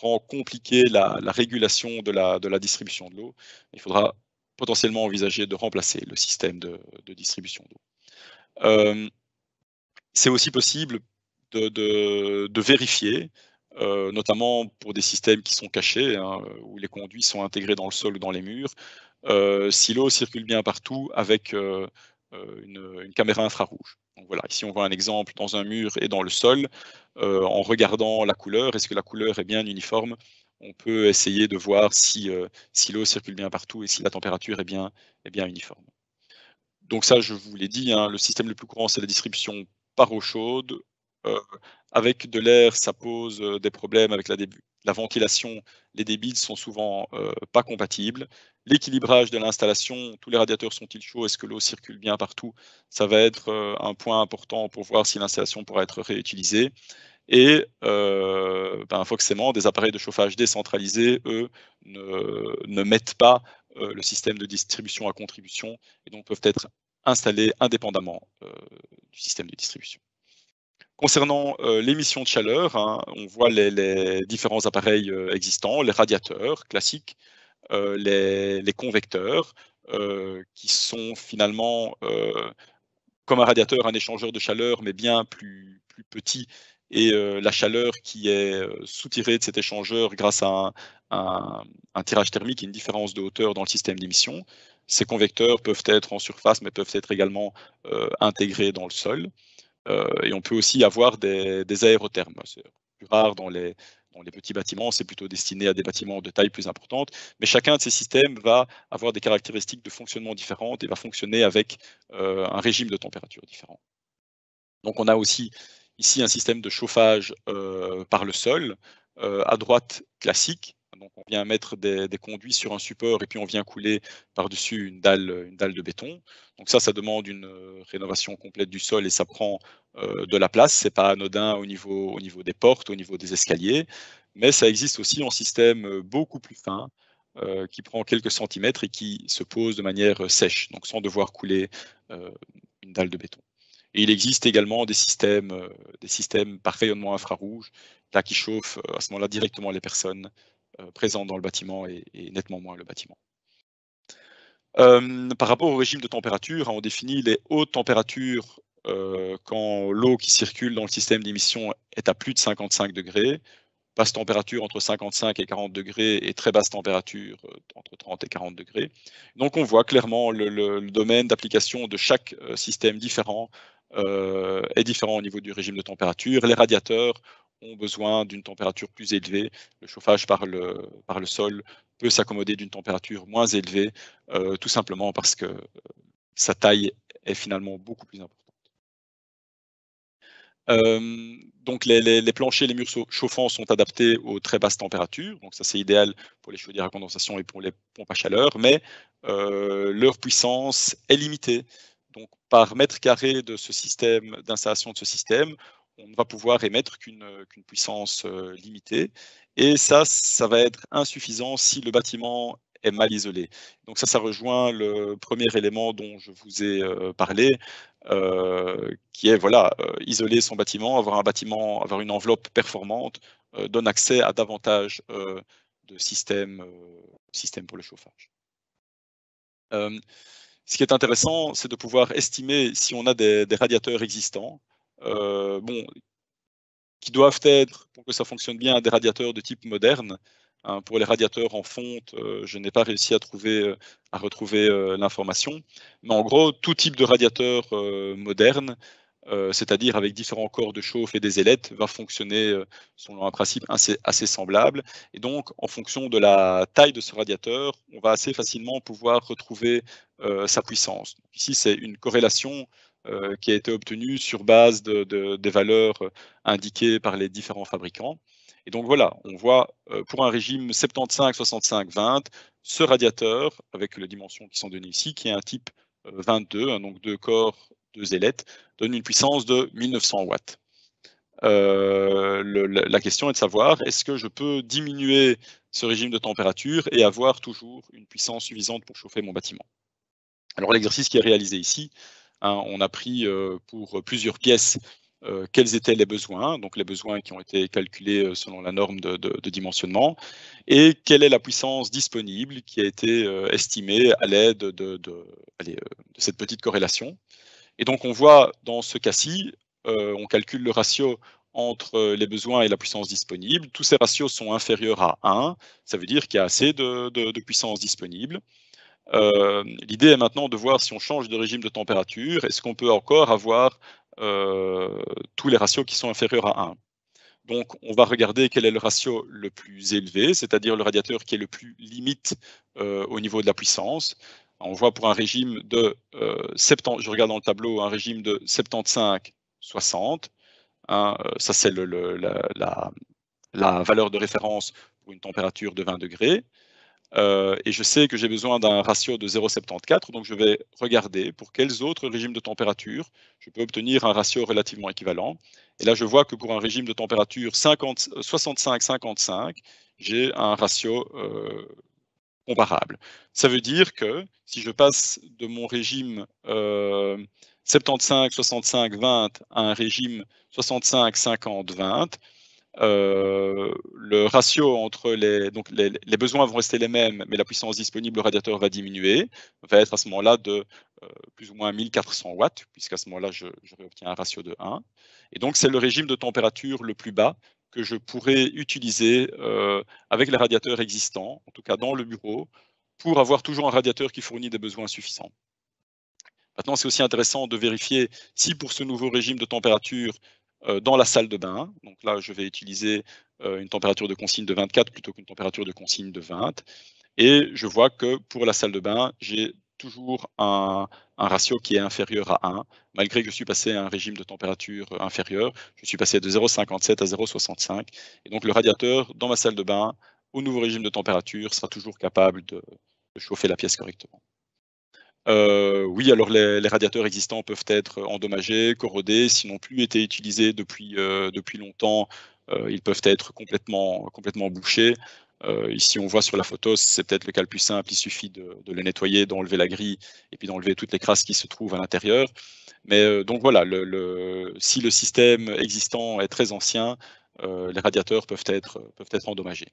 rend compliqué la régulation de la distribution de l'eau, il faudra potentiellement envisager de remplacer le système de distribution d'eau. C'est aussi possible de vérifier, notamment pour des systèmes qui sont cachés, hein, où les conduits sont intégrés dans le sol ou dans les murs, si l'eau circule bien partout avec une caméra infrarouge. Donc voilà, ici on voit un exemple dans un mur et dans le sol. En regardant la couleur, est-ce que la couleur est bien uniforme? On peut essayer de voir si l'eau circule bien partout et si la température est bien uniforme. Donc ça, je vous l'ai dit, hein, le système le plus courant, c'est la distribution par eau chaude. Heu, avec de l'air, ça pose des problèmes avec la ventilation. Les débits sont souvent pas compatibles. L'équilibrage de l'installation, tous les radiateurs sont-ils chauds? Est-ce que l'eau circule bien partout? Ça va être un point important pour voir si l'installation pourra être réutilisée. Et forcément, des appareils de chauffage décentralisés, eux, ne mettent pas le système de distribution à contribution et donc peuvent être installés indépendamment du système de distribution. Concernant l'émission de chaleur, hein, on voit les différents appareils existants, les radiateurs classiques, les convecteurs, qui sont finalement comme un radiateur, un échangeur de chaleur, mais bien plus petit, et la chaleur qui est soutirée de cet échangeur grâce à un tirage thermique et une différence de hauteur dans le système d'émission. Ces convecteurs peuvent être en surface, mais peuvent être également intégrés dans le sol. Et on peut aussi avoir des aérothermes. C'est plus rare dans les petits bâtiments, c'est plutôt destiné à des bâtiments de taille plus importante. Mais chacun de ces systèmes va avoir des caractéristiques de fonctionnement différentes et va fonctionner avec un régime de température différent. Donc on a aussi ici un système de chauffage par le sol, à droite classique. Donc on vient mettre des conduits sur un support et puis on vient couler par-dessus une dalle de béton. Donc ça demande une rénovation complète du sol et ça prend de la place. C'est pas anodin au niveau des portes, au niveau des escaliers, mais ça existe aussi en système beaucoup plus fin, qui prend quelques centimètres et qui se pose de manière sèche, donc sans devoir couler une dalle de béton. Et il existe également des systèmes par rayonnement infrarouge, là, qui chauffent à ce moment-là directement les personnes présentes dans le bâtiment et nettement moins le bâtiment. Par rapport au régime de température, hein, on définit les hautes températures quand l'eau qui circule dans le système d'émission est à plus de 55 degrés, basse température entre 55 et 40 degrés et très basse température entre 30 et 40 degrés. Donc on voit clairement le domaine d'application de chaque système différent est différent au niveau du régime de température. Les radiateurs ont besoin d'une température plus élevée. Le chauffage par le sol peut s'accommoder d'une température moins élevée, tout simplement parce que sa taille est finalement beaucoup plus importante. Donc les planchers, les murs chauffants sont adaptés aux très basses températures, donc ça c'est idéal pour les chaudières à condensation et pour les pompes à chaleur, mais leur puissance est limitée. Donc par mètre carré de ce système, d'installation de ce système, on ne va pouvoir émettre qu'une puissance limitée, et ça va être insuffisant si le bâtiment est mal isolé. Donc ça rejoint le premier élément dont je vous ai parlé, qui est voilà, isoler son bâtiment, avoir une enveloppe performante, donne accès à davantage de systèmes pour le chauffage. Ce qui est intéressant, c'est de pouvoir estimer si on a des radiateurs existants, bon, qui doivent être, pour que ça fonctionne bien, des radiateurs de type moderne. Hein. Pour les radiateurs en fonte, je n'ai pas réussi à retrouver l'information. Mais en gros, tout type de radiateur moderne, c'est-à-dire avec différents corps de chauffe et des ailettes, va fonctionner selon un principe assez semblable. Et donc, en fonction de la taille de ce radiateur, on va assez facilement pouvoir retrouver sa puissance. Ici, c'est une corrélation qui a été obtenue sur base des valeurs indiquées par les différents fabricants. Et donc voilà, on voit pour un régime 75-65-20, ce radiateur, avec les dimensions qui sont données ici, qui est un type 22, hein, donc 2 corps, 2 ailettes, donne une puissance de 1900 watts. La question est de savoir, est-ce que je peux diminuer ce régime de température et avoir toujours une puissance suffisante pour chauffer mon bâtiment? Alors l'exercice qui est réalisé ici, hein, on a pris pour plusieurs pièces quels étaient les besoins, donc les besoins qui ont été calculés selon la norme de dimensionnement, et quelle est la puissance disponible qui a été estimée à l'aide de cette petite corrélation. Et donc on voit dans ce cas-ci, on calcule le ratio entre les besoins et la puissance disponible. Tous ces ratios sont inférieurs à 1, ça veut dire qu'il y a assez de puissance disponible. L'idée est maintenant de voir si on change de régime de température, est-ce qu'on peut encore avoir tous les ratios qui sont inférieurs à 1. Donc on va regarder quel est le ratio le plus élevé, c'est-à-dire le radiateur qui est le plus limite au niveau de la puissance. On voit pour un régime de 70, je regarde dans le tableau, un régime de 75-60, hein, ça c'est la valeur de référence pour une température de 20 degrés. Et je sais que j'ai besoin d'un ratio de 0,74, donc je vais regarder pour quels autres régimes de température je peux obtenir un ratio relativement équivalent. Et là, je vois que pour un régime de température 65-55, j'ai un ratio comparable. Ça veut dire que si je passe de mon régime 75-65-20 à un régime 65-50-20, le ratio entre les besoins vont rester les mêmes, mais la puissance disponible au radiateur va diminuer, va être à ce moment-là de plus ou moins 1400 watts, puisqu'à ce moment-là, je réobtiens un ratio de 1. Et donc, c'est le régime de température le plus bas que je pourrais utiliser avec les radiateurs existants, en tout cas dans le bureau, pour avoir toujours un radiateur qui fournit des besoins suffisants. Maintenant, c'est aussi intéressant de vérifier si pour ce nouveau régime de température dans la salle de bain, donc là je vais utiliser une température de consigne de 24 plutôt qu'une température de consigne de 20, et je vois que pour la salle de bain, j'ai toujours un ratio qui est inférieur à 1, malgré que je suis passé à un régime de température inférieur, je suis passé de 0,57 à 0,65, et donc le radiateur dans ma salle de bain, au nouveau régime de température, sera toujours capable de chauffer la pièce correctement. Oui, alors les radiateurs existants peuvent être endommagés, corrodés, s'ils n'ont plus été utilisés depuis longtemps, ils peuvent être complètement bouchés. Ici, on voit sur la photo, c'est peut-être le cas le plus simple, il suffit de les nettoyer, d'enlever la grille et puis d'enlever toutes les crasses qui se trouvent à l'intérieur. Mais donc voilà, si le système existant est très ancien, les radiateurs peuvent être endommagés.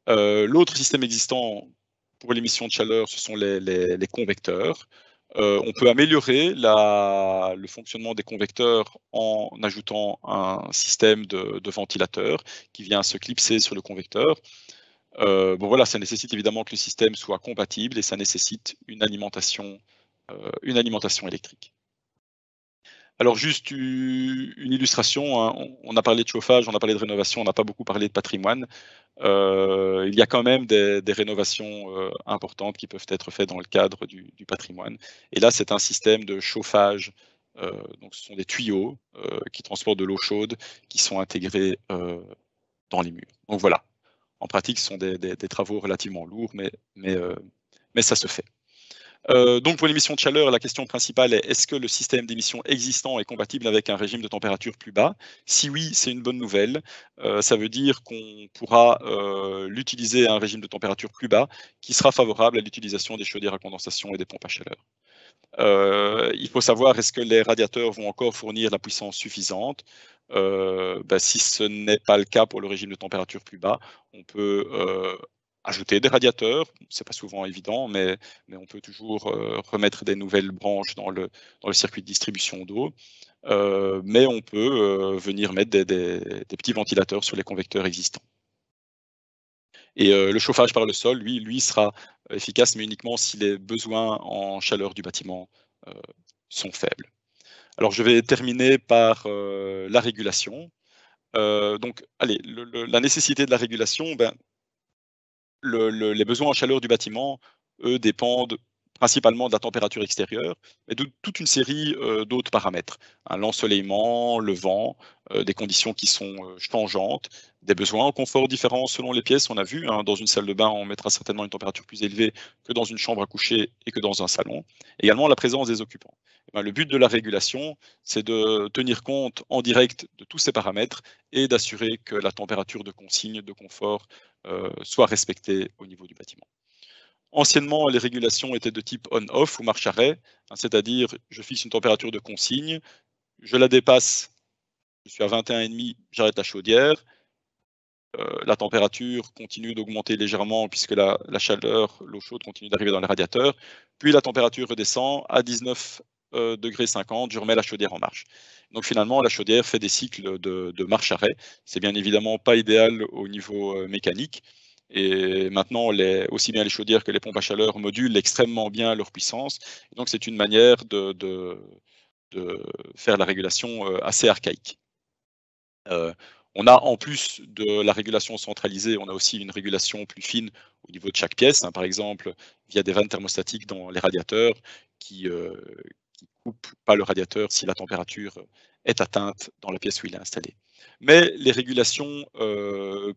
L'autre système existant pour l'émission de chaleur, ce sont les convecteurs. On peut améliorer le fonctionnement des convecteurs en ajoutant un système de ventilateur qui vient se clipser sur le convecteur. Bon voilà, ça nécessite évidemment que le système soit compatible et ça nécessite une alimentation électrique. Alors juste une illustration, hein, on a parlé de chauffage, on a parlé de rénovation, on n'a pas beaucoup parlé de patrimoine. Il y a quand même des rénovations importantes qui peuvent être faites dans le cadre du patrimoine. Et là, c'est un système de chauffage. Donc, ce sont des tuyaux qui transportent de l'eau chaude qui sont intégrés dans les murs. Donc voilà. En pratique, ce sont des travaux relativement lourds, mais ça se fait. Donc pour l'émission de chaleur, la question principale est est-ce que le système d'émission existant est compatible avec un régime de température plus bas? Si oui, c'est une bonne nouvelle. Ça veut dire qu'on pourra l'utiliser à un régime de température plus bas qui sera favorable à l'utilisation des chaudières à condensation et des pompes à chaleur. Il faut savoir est-ce que les radiateurs vont encore fournir la puissance suffisante. Si ce n'est pas le cas pour le régime de température plus bas, on peut ajouter des radiateurs. C'est pas souvent évident, mais on peut toujours remettre des nouvelles branches dans le circuit de distribution d'eau. Mais on peut venir mettre des petits ventilateurs sur les convecteurs existants. Et le chauffage par le sol, lui sera efficace, mais uniquement si les besoins en chaleur du bâtiment sont faibles. Alors je vais terminer par la régulation. Donc allez, la nécessité de la régulation, les besoins en chaleur du bâtiment, eux, dépendent principalement de la température extérieure, mais de toute une série d'autres paramètres. L'ensoleillement, le vent, des conditions qui sont changeantes, des besoins en confort différents selon les pièces. On a vu, dans une salle de bain, on mettra certainement une température plus élevée que dans une chambre à coucher et que dans un salon. Également la présence des occupants. Le but de la régulation, c'est de tenir compte en direct de tous ces paramètres et d'assurer que la température de consigne, de confort, soit respectée au niveau du bâtiment. Anciennement, les régulations étaient de type on-off ou marche-arrêt, c'est-à-dire je fixe une température de consigne, je la dépasse, je suis à 21,5, j'arrête la chaudière, la température continue d'augmenter légèrement puisque la chaleur, l'eau chaude continue d'arriver dans les radiateurs, puis la température redescend à 19 degrés 50, je remets la chaudière en marche. Donc finalement, la chaudière fait des cycles de marche-arrêt. C'est bien évidemment pas idéal au niveau mécanique. Et maintenant, aussi bien les chaudières que les pompes à chaleur modulent extrêmement bien leur puissance. Et donc c'est une manière de faire la régulation assez archaïque. On a, en plus de la régulation centralisée, on a aussi une régulation plus fine au niveau de chaque pièce, par exemple via des vannes thermostatiques dans les radiateurs qui coupent pas le radiateur si la température est atteinte dans la pièce où il est installé. Mais les régulations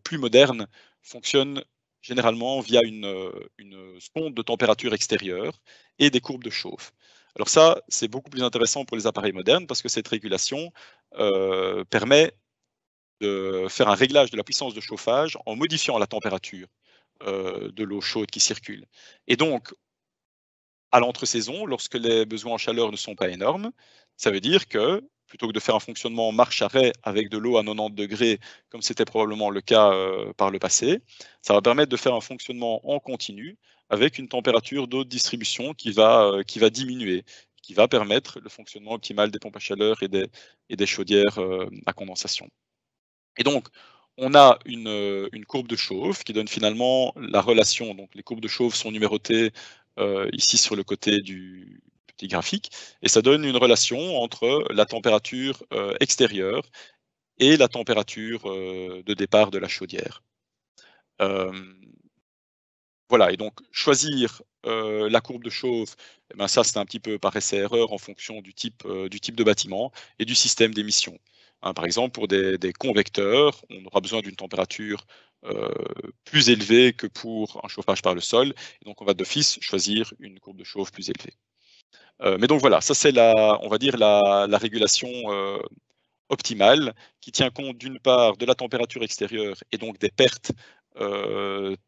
plus modernes fonctionnent généralement via une sonde de température extérieure et des courbes de chauffe. Alors ça, c'est beaucoup plus intéressant pour les appareils modernes parce que cette régulation permet de faire un réglage de la puissance de chauffage en modifiant la température de l'eau chaude qui circule. Et donc, à l'entre-saison, lorsque les besoins en chaleur ne sont pas énormes, ça veut dire que plutôt que de faire un fonctionnement marche-arrêt avec de l'eau à 90 degrés, comme c'était probablement le cas par le passé, ça va permettre de faire un fonctionnement en continu avec une température d'eau de distribution qui va diminuer, qui va permettre le fonctionnement optimal des pompes à chaleur et des chaudières à condensation. Et donc, on a une courbe de chauffe qui donne finalement la relation. Donc, les courbes de chauffe sont numérotées ici sur le côté du petit graphique, et ça donne une relation entre la température extérieure et la température de départ de la chaudière. Voilà, et donc choisir la courbe de chauffe, eh ben ça c'est un petit peu par essai-erreur en fonction du type de bâtiment et du système d'émission. Par exemple, pour des convecteurs, on aura besoin d'une température plus élevée que pour un chauffage par le sol, et donc on va d'office choisir une courbe de chauffe plus élevée. Mais donc voilà, ça c'est on va dire la régulation optimale qui tient compte d'une part de la température extérieure et donc des pertes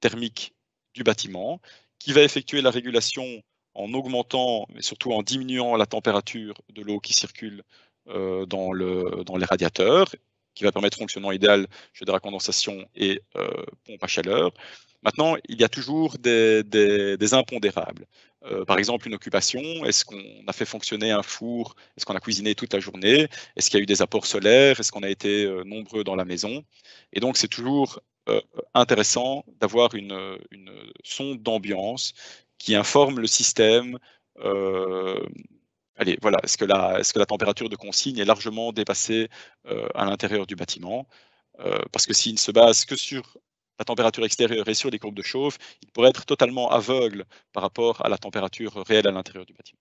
thermiques du bâtiment, qui va effectuer la régulation en augmentant, mais surtout en diminuant la température de l'eau qui circule dans les radiateurs, qui va permettre fonctionnement idéal chez de la condensation et pompe à chaleur. Maintenant, il y a toujours des impondérables. Par exemple, une occupation, est-ce qu'on a fait fonctionner un four? Est-ce qu'on a cuisiné toute la journée? Est-ce qu'il y a eu des apports solaires? Est-ce qu'on a été nombreux dans la maison? Et donc, c'est toujours intéressant d'avoir une sonde d'ambiance qui informe le système. Allez, voilà, est-ce que la température de consigne est largement dépassée à l'intérieur du bâtiment? Parce que s'il ne se base que sur la température extérieure et sur les courbes de chauffe, il pourrait être totalement aveugle par rapport à la température réelle à l'intérieur du bâtiment.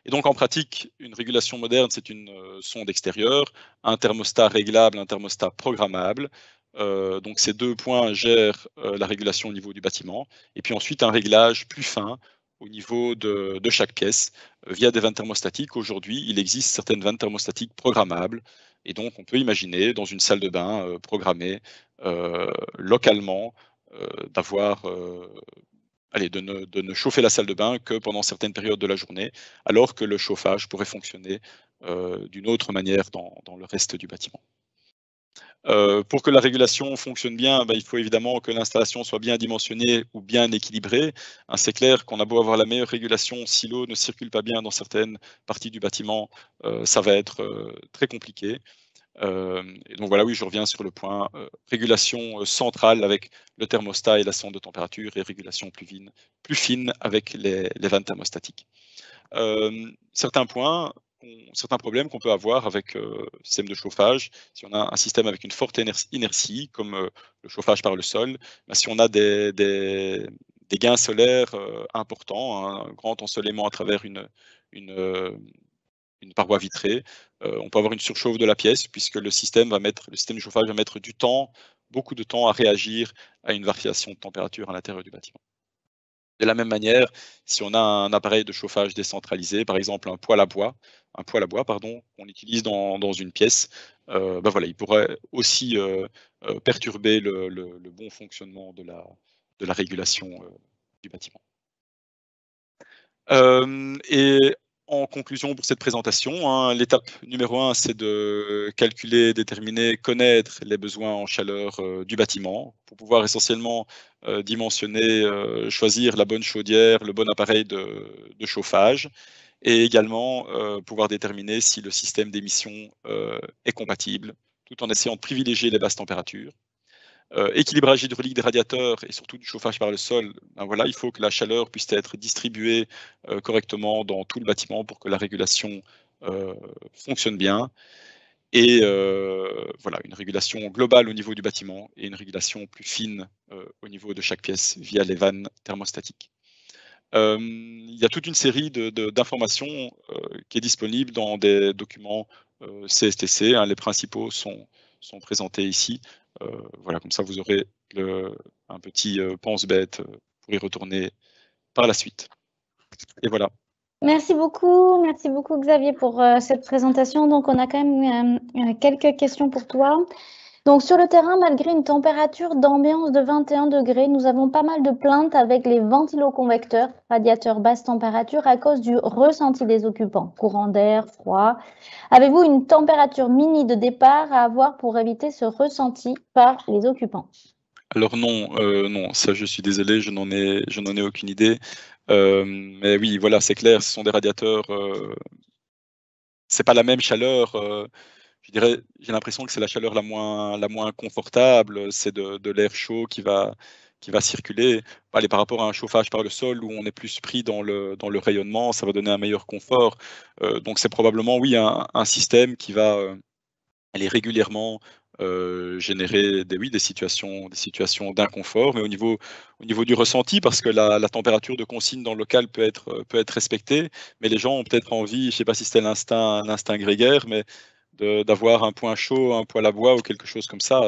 Et donc en pratique, une régulation moderne, c'est une sonde extérieure, un thermostat réglable, un thermostat programmable. Donc ces deux points gèrent la régulation au niveau du bâtiment. Et puis ensuite, un réglage plus fin au niveau de chaque pièce via des vannes thermostatiques. Aujourd'hui, il existe certaines vannes thermostatiques programmables. Et donc, on peut imaginer dans une salle de bain programmée localement d'avoir de ne chauffer la salle de bain que pendant certaines périodes de la journée, alors que le chauffage pourrait fonctionner d'une autre manière dans le reste du bâtiment. Pour que la régulation fonctionne bien, il faut évidemment que l'installation soit bien dimensionnée ou bien équilibrée. C'est clair qu'on a beau avoir la meilleure régulation, si l'eau ne circule pas bien dans certaines parties du bâtiment, ça va être très compliqué. Et donc voilà, oui, je reviens sur le point régulation centrale avec le thermostat et la sonde de température, et régulation plus fine avec les vannes thermostatiques. Certains problèmes qu'on peut avoir avec le système de chauffage, si on a un système avec une forte inertie, comme le chauffage par le sol, si on a des gains solaires importants, un grand ensoleillement à travers une paroi vitrée. On peut avoir une surchauffe de la pièce puisque le système de chauffage va mettre beaucoup de temps à réagir à une variation de température à l'intérieur du bâtiment. De la même manière, si on a un appareil de chauffage décentralisé, par exemple un poêle à bois, qu'on utilise dans une pièce, voilà, il pourrait aussi perturber le bon fonctionnement de la régulation du bâtiment. Et en conclusion pour cette présentation, hein, l'étape numéro 1, c'est de calculer, déterminer, connaître les besoins en chaleur du bâtiment pour pouvoir essentiellement dimensionner, choisir la bonne chaudière, le bon appareil de chauffage et également pouvoir déterminer si le système d'émission est compatible tout en essayant de privilégier les basses températures. Équilibrage hydraulique des radiateurs et surtout du chauffage par le sol, ben voilà, il faut que la chaleur puisse être distribuée correctement dans tout le bâtiment pour que la régulation fonctionne bien. Et voilà, une régulation globale au niveau du bâtiment et une régulation plus fine au niveau de chaque pièce via les vannes thermostatiques. Il y a toute une série d'informations qui est disponible dans des documents CSTC. Hein, les principaux sont présentés ici. Voilà, comme ça vous aurez un petit pense-bête pour y retourner par la suite. Et voilà. Merci beaucoup Xavier pour cette présentation. Donc on a quand même quelques questions pour toi. Donc sur le terrain, malgré une température d'ambiance de 21 degrés, nous avons pas mal de plaintes avec les ventiloconvecteurs, radiateurs basse température, à cause du ressenti des occupants, courant d'air, froid. Avez-vous une température mini de départ à avoir pour éviter ce ressenti par les occupants? Alors non, non, ça je suis désolé, je n'en ai aucune idée. Mais oui, voilà, c'est clair, ce sont des radiateurs, c'est pas la même chaleur. Je dirais, j'ai l'impression que c'est la chaleur la moins confortable, c'est de l'air chaud qui va circuler. Allez, par rapport à un chauffage par le sol où on est plus pris dans le rayonnement, ça va donner un meilleur confort. Donc c'est probablement, oui, un système qui va aller régulièrement générer des situations d'inconfort, mais au niveau du ressenti, parce que la température de consigne dans le local peut être respectée, mais les gens ont peut-être envie, je ne sais pas si c'était l'instinct grégaire, mais d'avoir un point chaud, un poêle à bois ou quelque chose comme ça.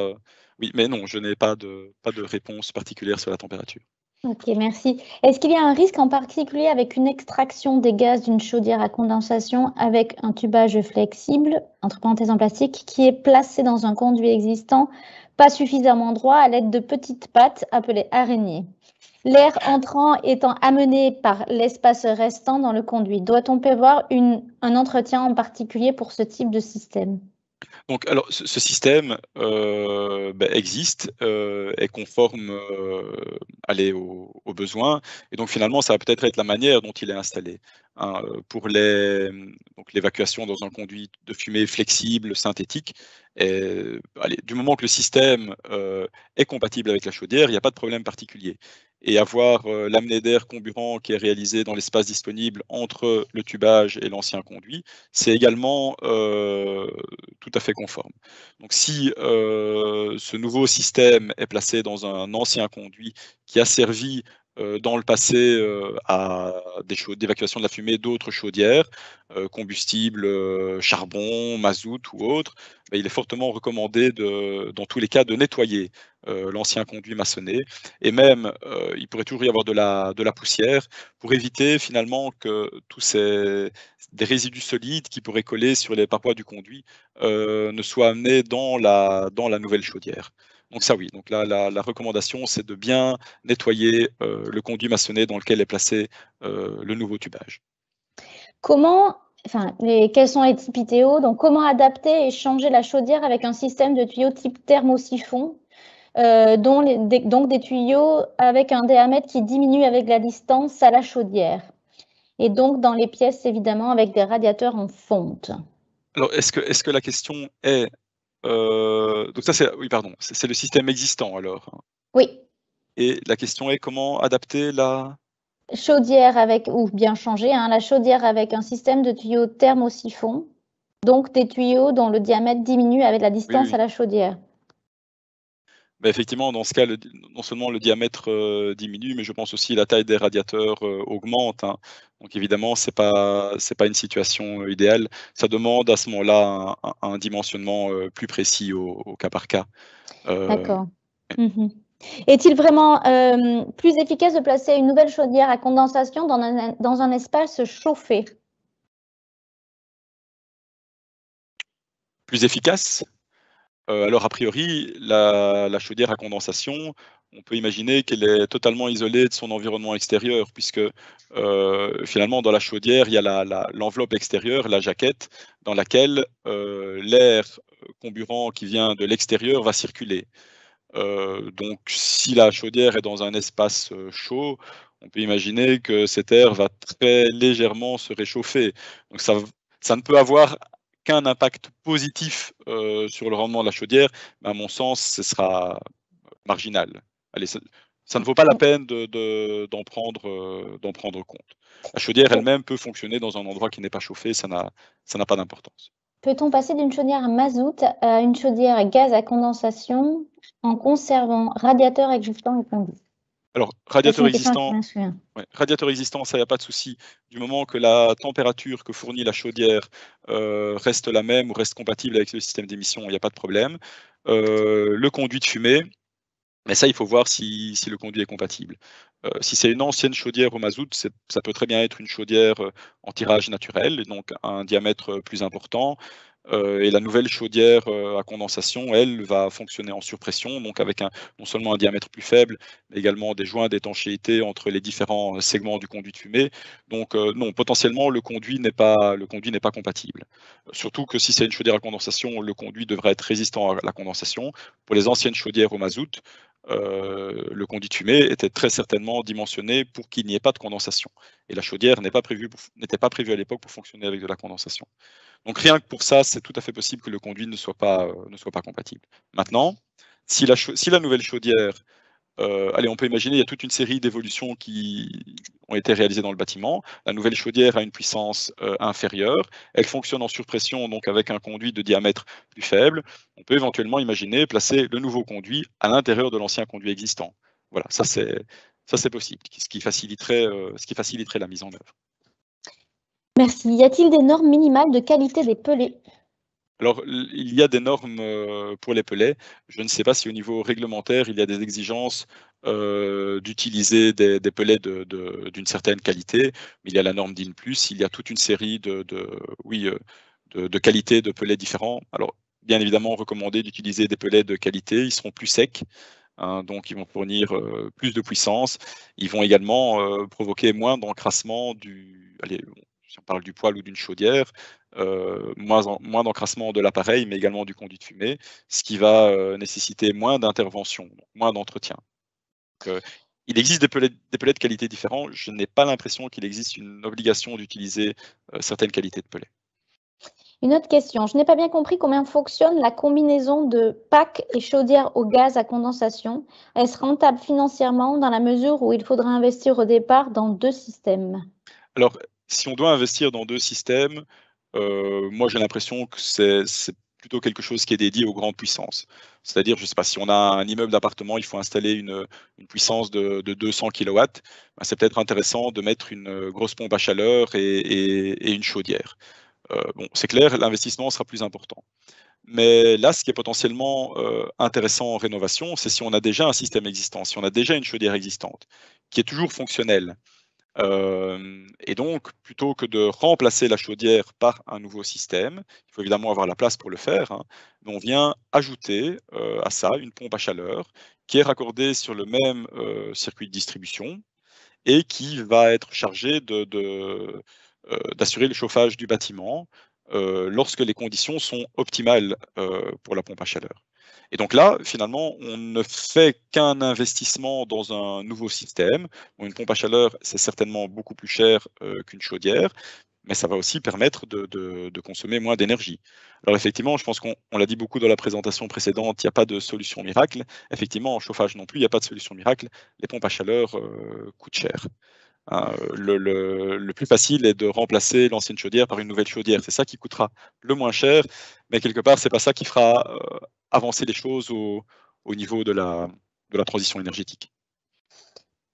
Oui, mais non, je n'ai pas de réponse particulière sur la température. Ok, merci. Est-ce qu'il y a un risque en particulier avec une extraction des gaz d'une chaudière à condensation avec un tubage flexible, entre parenthèses en plastique, qui est placé dans un conduit existant, pas suffisamment droit, à l'aide de petites pattes appelées araignées? L'air entrant étant amené par l'espace restant dans le conduit, doit-on prévoir un entretien en particulier pour ce type de système? Donc, alors, ce système existe, est conforme aux besoins, et donc finalement, ça va peut-être être la manière dont il est installé. Hein, pour l'évacuation dans un conduit de fumée flexible, synthétique, du moment que le système est compatible avec la chaudière, il n'y a pas de problème particulier. Et avoir l'amener d'air comburant qui est réalisé dans l'espace disponible entre le tubage et l'ancien conduit, c'est également tout à fait conforme. Donc si ce nouveau système est placé dans un ancien conduit qui a servi dans le passé à d'évacuation de la fumée d'autres chaudières, combustibles, charbon, mazout ou autres, il est fortement recommandé dans tous les cas de nettoyer l'ancien conduit maçonné, et même il pourrait toujours y avoir de la poussière pour éviter finalement que tous des résidus solides qui pourraient coller sur les parois du conduit ne soient amenés dans la nouvelle chaudière. Donc ça oui, donc là la recommandation c'est de bien nettoyer le conduit maçonné dans lequel est placé le nouveau tubage. Quels sont les types ITO? Donc comment adapter et changer la chaudière avec un système de tuyaux type thermosiphon, donc des tuyaux avec un diamètre qui diminue avec la distance à la chaudière, et donc dans les pièces évidemment avec des radiateurs en fonte. Alors est-ce que la question est donc ça c'est, oui pardon, c'est le système existant alors? Oui. Et la question est comment adapter la chaudière ou bien changer, hein, la chaudière avec un système de tuyaux thermosiphon, donc des tuyaux dont le diamètre diminue avec la distance Oui. à la chaudière. Effectivement, dans ce cas, non seulement le diamètre diminue, mais je pense aussi la taille des radiateurs augmente, hein. Donc évidemment, c'est pas une situation idéale. Ça demande à ce moment-là un dimensionnement plus précis au cas par cas. D'accord. Mmh. Est-il vraiment plus efficace de placer une nouvelle chaudière à condensation dans un espace chauffé? Plus efficace? Alors a priori, la chaudière à condensation, on peut imaginer qu'elle est totalement isolée de son environnement extérieur puisque, finalement dans la chaudière, il y a l'enveloppe extérieure, la jaquette, dans laquelle, l'air comburant qui vient de l'extérieur va circuler. Donc si la chaudière est dans un espace chaud, on peut imaginer que cet air va très légèrement se réchauffer. Donc ça ne peut avoir qu'un impact positif sur le rendement de la chaudière, mais à mon sens, ce sera marginal. Allez, ça ne vaut pas la peine d'en prendre compte. La chaudière elle-même peut fonctionner dans un endroit qui n'est pas chauffé, ça n'a pas d'importance. Peut-on passer d'une chaudière à mazout à une chaudière à gaz à condensation en conservant radiateur existant et conduit? Alors, Ça, c'est une question qui me souvient. radiateur existant, ça, il y a pas de souci. Du moment que la température que fournit la chaudière, reste la même ou reste compatible avec le système d'émission, il y a pas de problème. Le conduit de fumée, mais ça, il faut voir si le conduit est compatible. Si c'est une ancienne chaudière au mazout, ça peut très bien être une chaudière en tirage naturel et donc un diamètre plus important. Et la nouvelle chaudière à condensation, elle, va fonctionner en surpression, donc avec non seulement un diamètre plus faible, mais également des joints d'étanchéité entre les différents segments du conduit de fumée. Donc non, potentiellement, le conduit n'est pas compatible. Surtout que si c'est une chaudière à condensation, le conduit devrait être résistant à la condensation. Pour les anciennes chaudières au mazout, le conduit de fumée était très certainement dimensionné pour qu'il n'y ait pas de condensation. Et la chaudière n'était pas prévue à l'époque pour fonctionner avec de la condensation. Donc rien que pour ça, c'est tout à fait possible que le conduit ne soit pas compatible. Maintenant, si la nouvelle chaudière, allez, on peut imaginer, il y a toute une série d'évolutions qui ont été réalisées dans le bâtiment. La nouvelle chaudière a une puissance inférieure, elle fonctionne en surpression, donc avec un conduit de diamètre plus faible. On peut éventuellement imaginer placer le nouveau conduit à l'intérieur de l'ancien conduit existant. Voilà, ça c'est possible, ce qui faciliterait la mise en œuvre. Merci. Y a-t-il des normes minimales de qualité des pellets? Alors, il y a des normes pour les pellets. Je ne sais pas si au niveau réglementaire, il y a des exigences d'utiliser des pellets d'une certaine qualité, mais il y a la norme DIN+, il y a toute une série de qualités de pellets différents. Alors, bien évidemment, recommandé d'utiliser des pellets de qualité, ils seront plus secs, hein, donc ils vont fournir plus de puissance. Ils vont également provoquer moins d'encrassement si on parle du poêle ou d'une chaudière, moins d'encrassement de l'appareil, mais également du conduit de fumée, ce qui va nécessiter moins d'intervention, moins d'entretien. Il existe des pellets de qualité différents. Je n'ai pas l'impression qu'il existe une obligation d'utiliser certaines qualités de pellets. Une autre question. Je n'ai pas bien compris comment fonctionne la combinaison de PAC et chaudière au gaz à condensation. Est-ce rentable financièrement dans la mesure où il faudra investir au départ dans 2 systèmes? Alors, si on doit investir dans 2 systèmes, moi j'ai l'impression que c'est plutôt quelque chose qui est dédié aux grandes puissances. C'est-à-dire, je ne sais pas, si on a un immeuble d'appartement, il faut installer une puissance de 200 kilowatts, bah, c'est peut-être intéressant de mettre une grosse pompe à chaleur et une chaudière. Bon, c'est clair, l'investissement sera plus important. Mais là, ce qui est potentiellement intéressant en rénovation, c'est si on a déjà un système existant, si on a déjà une chaudière existante, qui est toujours fonctionnelle. Et donc, plutôt que de remplacer la chaudière par un nouveau système, il faut évidemment avoir la place pour le faire, hein, mais on vient ajouter à ça une pompe à chaleur qui est raccordée sur le même circuit de distribution et qui va être chargée d'assurer le chauffage du bâtiment lorsque les conditions sont optimales pour la pompe à chaleur. Et donc là, finalement, on ne fait qu'un investissement dans un nouveau système. Bon, une pompe à chaleur, c'est certainement beaucoup plus cher qu'une chaudière, mais ça va aussi permettre de consommer moins d'énergie. Alors effectivement, je pense qu'on l'a dit beaucoup dans la présentation précédente, il n'y a pas de solution miracle. Effectivement, en chauffage non plus, il n'y a pas de solution miracle. Les pompes à chaleur coûtent cher. Hein, le plus facile est de remplacer l'ancienne chaudière par une nouvelle chaudière. C'est ça qui coûtera le moins cher, mais quelque part, c'est pas ça qui fera avancer les choses au au niveau de la transition énergétique.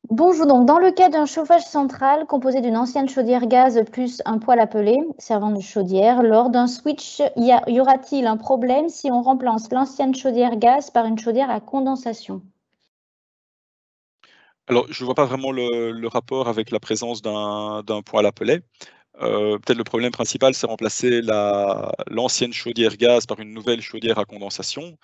Bonjour, donc dans le cas d'un chauffage central composé d'une ancienne chaudière gaz plus un poêle à peler servant de chaudière, lors d'un switch, y aura-t-il un problème si on remplace l'ancienne chaudière gaz par une chaudière à condensation? Alors, je ne vois pas vraiment le rapport avec la présence d'un poêle à peler. Peut-être le problème principal, c'est remplacer l'ancienne chaudière gaz par une nouvelle chaudière à condensation.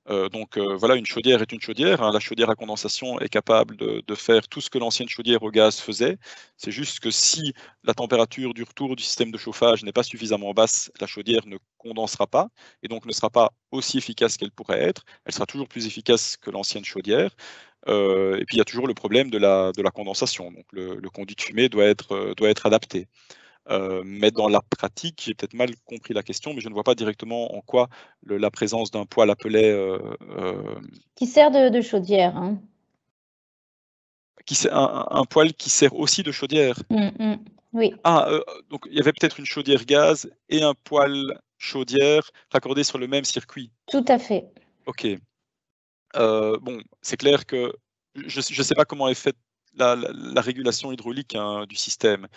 Voilà, une chaudière est une chaudière, hein. La chaudière à condensation est capable de faire tout ce que l'ancienne chaudière au gaz faisait. C'est juste que si la température du retour du système de chauffage n'est pas suffisamment basse, la chaudière ne condensera pas et donc ne sera pas aussi efficace qu'elle pourrait être. Elle sera toujours plus efficace que l'ancienne chaudière. Et puis il y a toujours le problème de la condensation. Donc le conduit de fumée doit être adapté. Mais dans la pratique, j'ai peut-être mal compris la question, mais je ne vois pas directement en quoi la présence d'un poêle à peler Qui sert de chaudière, hein. un poêle qui sert aussi de chaudière. Oui, Ah, donc il y avait peut-être une chaudière gaz et un poêle chaudière raccordés sur le même circuit. tout à fait. OK. Bon, c'est clair que je ne sais pas comment est faite la régulation hydraulique, hein, du système.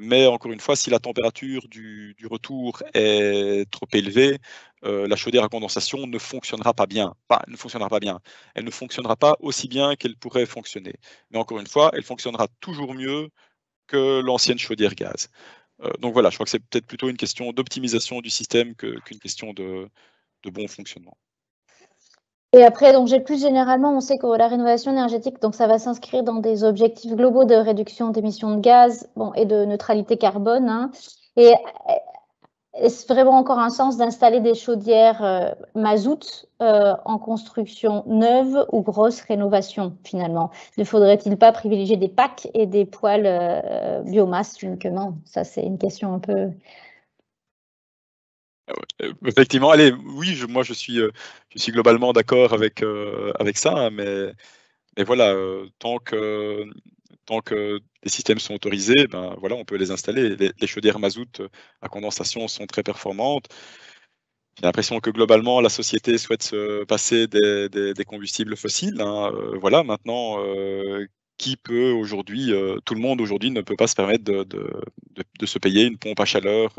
Mais encore une fois, si la température du retour est trop élevée, la chaudière à condensation ne fonctionnera pas bien. Enfin, elle ne fonctionnera pas bien. Elle ne fonctionnera pas aussi bien qu'elle pourrait fonctionner. Mais encore une fois, elle fonctionnera toujours mieux que l'ancienne chaudière gaz. Donc voilà, je crois que c'est peut-être plutôt une question d'optimisation du système qu'une question de bon fonctionnement. Et après, donc plus généralement, on sait que la rénovation énergétique, donc ça va s'inscrire dans des objectifs globaux de réduction d'émissions de gaz, bon, et de neutralité carbone, hein. Et est-ce vraiment encore un sens d'installer des chaudières mazout en construction neuve ou grosse rénovation finalement? Ne faudrait-il pas privilégier des packs et des poêles biomasse uniquement? Ça, c'est une question un peu. Effectivement, allez, oui, moi je suis globalement d'accord avec ça, hein, mais voilà, tant que les systèmes sont autorisés, ben voilà, on peut les installer. Les chaudières mazout à condensation sont très performantes. J'ai l'impression que globalement, la société souhaite se passer des combustibles fossiles, hein. Voilà, maintenant, qui peut aujourd'hui, tout le monde aujourd'hui ne peut pas se permettre de se payer une pompe à chaleur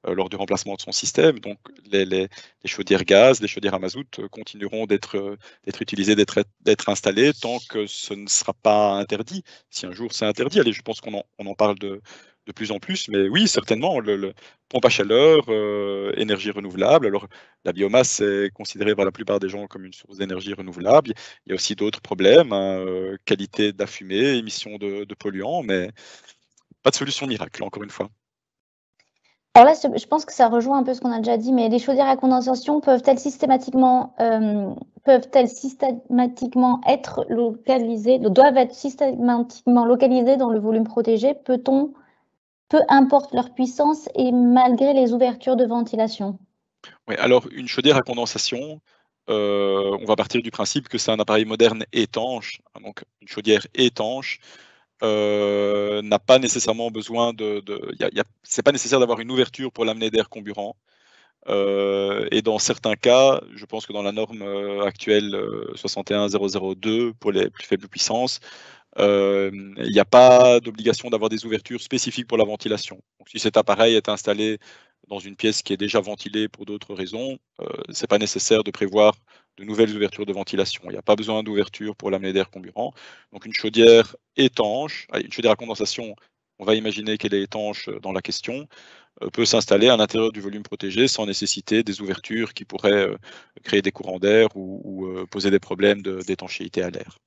lors du remplacement de son système. Donc les chaudières gaz, les chaudières à mazout continueront d'être utilisées, d'être installées tant que ce ne sera pas interdit. Si un jour c'est interdit, allez, je pense qu'on en parle de plus en plus, mais oui, certainement, pompe à chaleur, énergie renouvelable. Alors, la biomasse est considérée par la plupart des gens comme une source d'énergie renouvelable. Il y a aussi d'autres problèmes, hein, qualité de la fumée, émissions de polluants, mais pas de solution miracle, encore une fois. Alors là, je pense que ça rejoint un peu ce qu'on a déjà dit, mais les chaudières à condensation peuvent-elles systématiquement être localisées, doivent être systématiquement localisées dans le volume protégé? Peut-on, peu importe leur puissance et malgré les ouvertures de ventilation? Oui, alors une chaudière à condensation, on va partir du principe que c'est un appareil moderne étanche, hein, donc une chaudière étanche n'a pas nécessairement besoin c'est pas nécessaire d'avoir une ouverture pour l'amener d'air comburant. Et dans certains cas, je pense que dans la norme actuelle 61002 pour les plus faibles puissances, il n'y a pas d'obligation d'avoir des ouvertures spécifiques pour la ventilation. Donc, si cet appareil est installé dans une pièce qui est déjà ventilée pour d'autres raisons, ce n'est pas nécessaire de prévoir de nouvelles ouvertures de ventilation. Il n'y a pas besoin d'ouverture pour l'amener d'air comburant. Donc une chaudière étanche, une chaudière à condensation, on va imaginer qu'elle est étanche dans la question, peut s'installer à l'intérieur du volume protégé sans nécessiter des ouvertures qui pourraient créer des courants d'air ou poser des problèmes d'étanchéité à l'air.